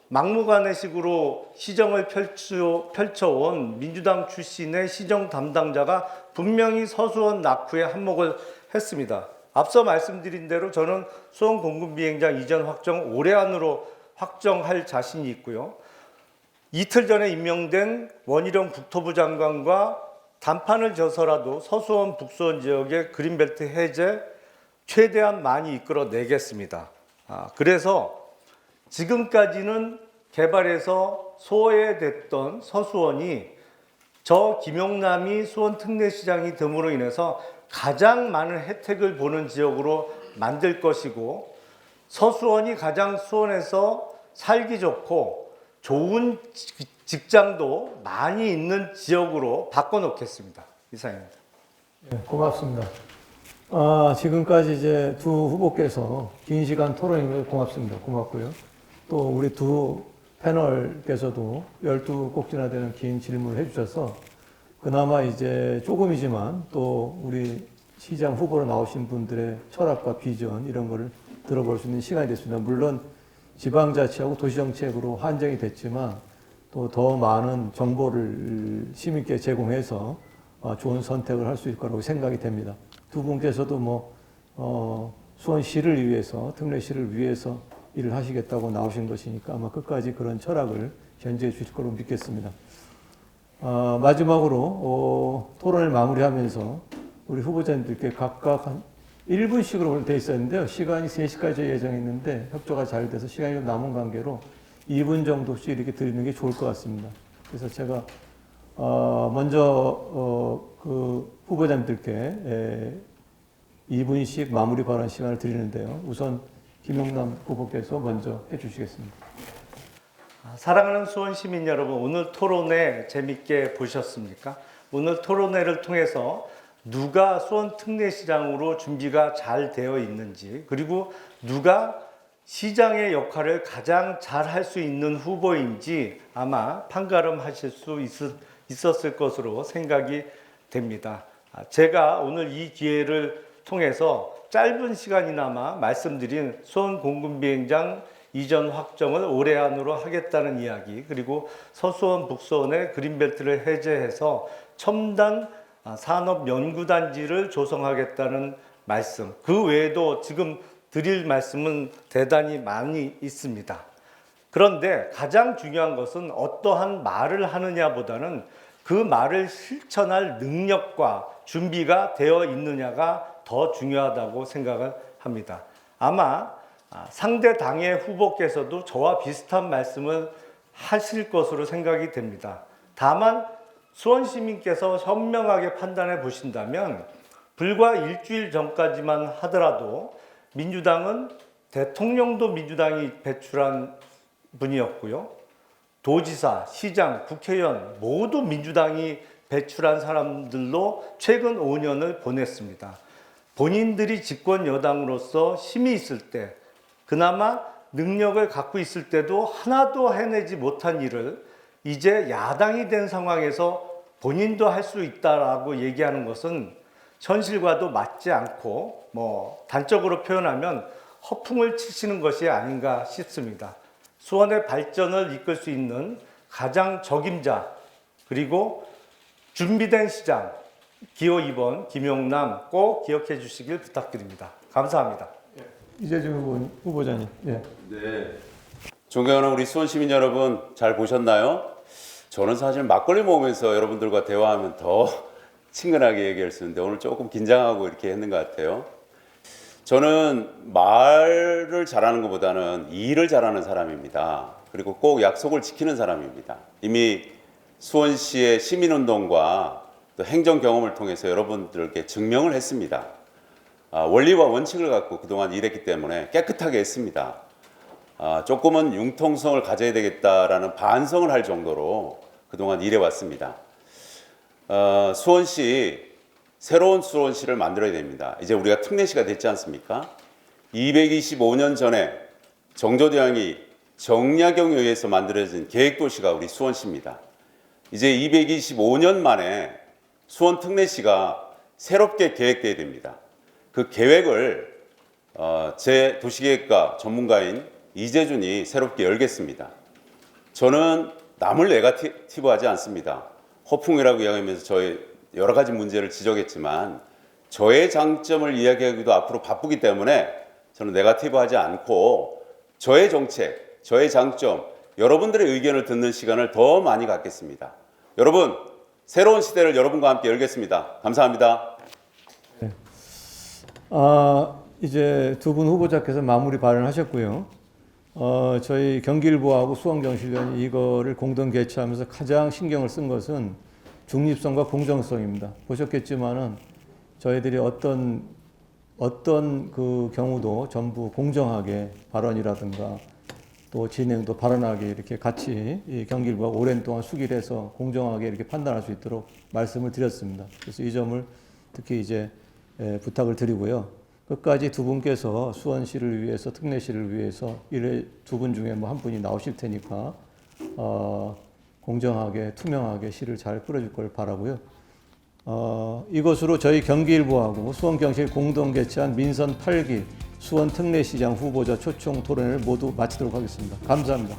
막무가내식으로 시정을 펼쳐온 민주당 출신의 시정 담당자가 분명히 서수원 낙후에 한몫을 했습니다. 앞서 말씀드린 대로 저는 수원 공군비행장 이전 확정 올해 안으로 확정할 자신이 있고요. 이틀 전에 임명된 원희룡 국토부 장관과 단판을 져서라도 서수원 북수원 지역의 그린벨트 해제 최대한 많이 이끌어내겠습니다. 그래서 지금까지는 개발에서 소외됐던 서수원이 저 김용남이 수원 특례시장이 됨으로 인해서 가장 많은 혜택을 보는 지역으로 만들 것이고 서수원이 가장 수원에서 살기 좋고 좋은 직장도 많이 있는 지역으로 바꿔놓겠습니다. 이상입니다. 네, 고맙습니다. 지금까지 이제 두 후보께서 긴 시간 토론해 고맙습니다. 고맙고요. 또 우리 두 패널께서도 12곡지나 되는 긴 질문을 해주셔서 그나마 이제 조금이지만 또 우리 시장 후보로 나오신 분들의 철학과 비전 이런 거를 들어볼 수 있는 시간이 됐습니다. 물론 지방자치하고 도시정책으로 한정이 됐지만 또 더 많은 정보를 시민께 제공해서 좋은 선택을 할 수 있을 거라고 생각이 됩니다. 두 분께서도 수원시를 위해서, 특례시를 위해서 일을 하시겠다고 나오신 것이니까 아마 끝까지 그런 철학을 견지해 주실 거로 믿겠습니다. 마지막으로 토론을 마무리하면서 우리 후보자님들께 각각 한 1분씩으로 오늘 돼 있었는데요. 시간이 3시까지 예정했는데 협조가 잘 돼서 시간이 좀 남은 관계로 2분 정도씩 이렇게 드리는 게 좋을 것 같습니다. 그래서 제가 먼저 그 후보자님들께 2분씩 마무리 발언 시간을 드리는데요. 우선 김용남 후보께서 먼저 해주시겠습니다. 사랑하는 수원 시민 여러분, 오늘 토론회 재밌게 보셨습니까? 오늘 토론회를 통해서 누가 수원 특례시장으로 준비가 잘 되어 있는지, 그리고 누가 시장의 역할을 가장 잘 할 수 있는 후보인지 아마 판가름하실 수 있었을 것으로 생각이 됩니다. 제가 오늘 이 기회를 통해서 짧은 시간이나마 말씀드린 수원 공군비행장 이전 확정을 올해 안으로 하겠다는 이야기, 그리고 서수원 북수원의 그린벨트를 해제해서 첨단 산업연구단지를 조성하겠다는 말씀, 그 외에도 지금 드릴 말씀은 대단히 많이 있습니다. 그런데 가장 중요한 것은 어떠한 말을 하느냐보다는 그 말을 실천할 능력과 준비가 되어 있느냐가 더 중요하다고 생각을 합니다. 아마 상대 당의 후보께서도 저와 비슷한 말씀을 하실 것으로 생각이 됩니다. 다만 수원 시민께서 현명하게 판단해 보신다면 불과 일주일 전까지만 하더라도 민주당은 대통령도 민주당이 배출한 분이었고요. 도지사, 시장, 국회의원 모두 민주당이 배출한 사람들로 최근 5년을 보냈습니다. 본인들이 집권 여당으로서 힘이 있을 때, 그나마 능력을 갖고 있을 때도 하나도 해내지 못한 일을 이제 야당이 된 상황에서 본인도 할 수 있다라고 얘기하는 것은 현실과도 맞지 않고 단적으로 표현하면 허풍을 치시는 것이 아닌가 싶습니다. 수원의 발전을 이끌 수 있는 가장 적임자 그리고 준비된 시장 기호 2번 김용남 꼭 기억해 주시길 부탁드립니다. 감사합니다. 이재준 후보자님. 예. 네. 존경하는 우리 수원 시민 여러분 잘 보셨나요? 저는 사실 막걸리 먹으면서 여러분들과 대화하면 더 친근하게 얘기할 수 있는데 오늘 조금 긴장하고 이렇게 했는 것 같아요. 저는 말을 잘하는 것보다는 일을 잘하는 사람입니다. 그리고 꼭 약속을 지키는 사람입니다. 이미 수원시의 시민운동과 또 행정 경험을 통해서 여러분들께 증명을 했습니다. 원리와 원칙을 갖고 그동안 일했기 때문에 깨끗하게 했습니다. 조금은 융통성을 가져야 되겠다라는 반성을 할 정도로 그동안 일해왔습니다. 수원시, 새로운 수원시를 만들어야 됩니다. 이제 우리가 특례시가 됐지 않습니까? 225년 전에 정조대왕이 정약용에 의해서 만들어진 계획도시가 우리 수원시입니다. 이제 225년 만에 수원 특례시가 새롭게 계획돼야 됩니다. 그 계획을 제 도시계획과 전문가인 이재준이 새롭게 열겠습니다. 저는 남을 네거티브하지 않습니다. 허풍이라고 이야기하면서 저의 여러 가지 문제를 지적했지만 저의 장점을 이야기하기도 앞으로 바쁘기 때문에 저는 네거티브하지 않고 저의 정책, 저의 장점, 여러분들의 의견을 듣는 시간을 더 많이 갖겠습니다. 여러분, 새로운 시대를 여러분과 함께 열겠습니다. 감사합니다. 네. 이제 두 분 후보자께서 마무리 발언하셨고요. 저희 경기일보하고 수원경실련이 이거를 공동 개최하면서 가장 신경을 쓴 것은 중립성과 공정성입니다. 보셨겠지만은 저희들이 어떤 그 경우도 전부 공정하게 발언이라든가 또 진행도 발언하게 이렇게 같이 이 경기일보가 오랜 동안 수기를 해서 공정하게 이렇게 판단할 수 있도록 말씀을 드렸습니다. 그래서 이 점을 특히 이제 부탁을 드리고요. 끝까지 두 분께서 수원시를 위해서, 특례시를 위해서 두 분 중에 한 분이 나오실 테니까 공정하게, 투명하게 시를 잘 끌어줄 걸 바라고요. 이것으로 저희 경기일보하고 수원경실 공동 개최한 민선 8기 수원 특례시장 후보자 초청 토론을 모두 마치도록 하겠습니다. 감사합니다.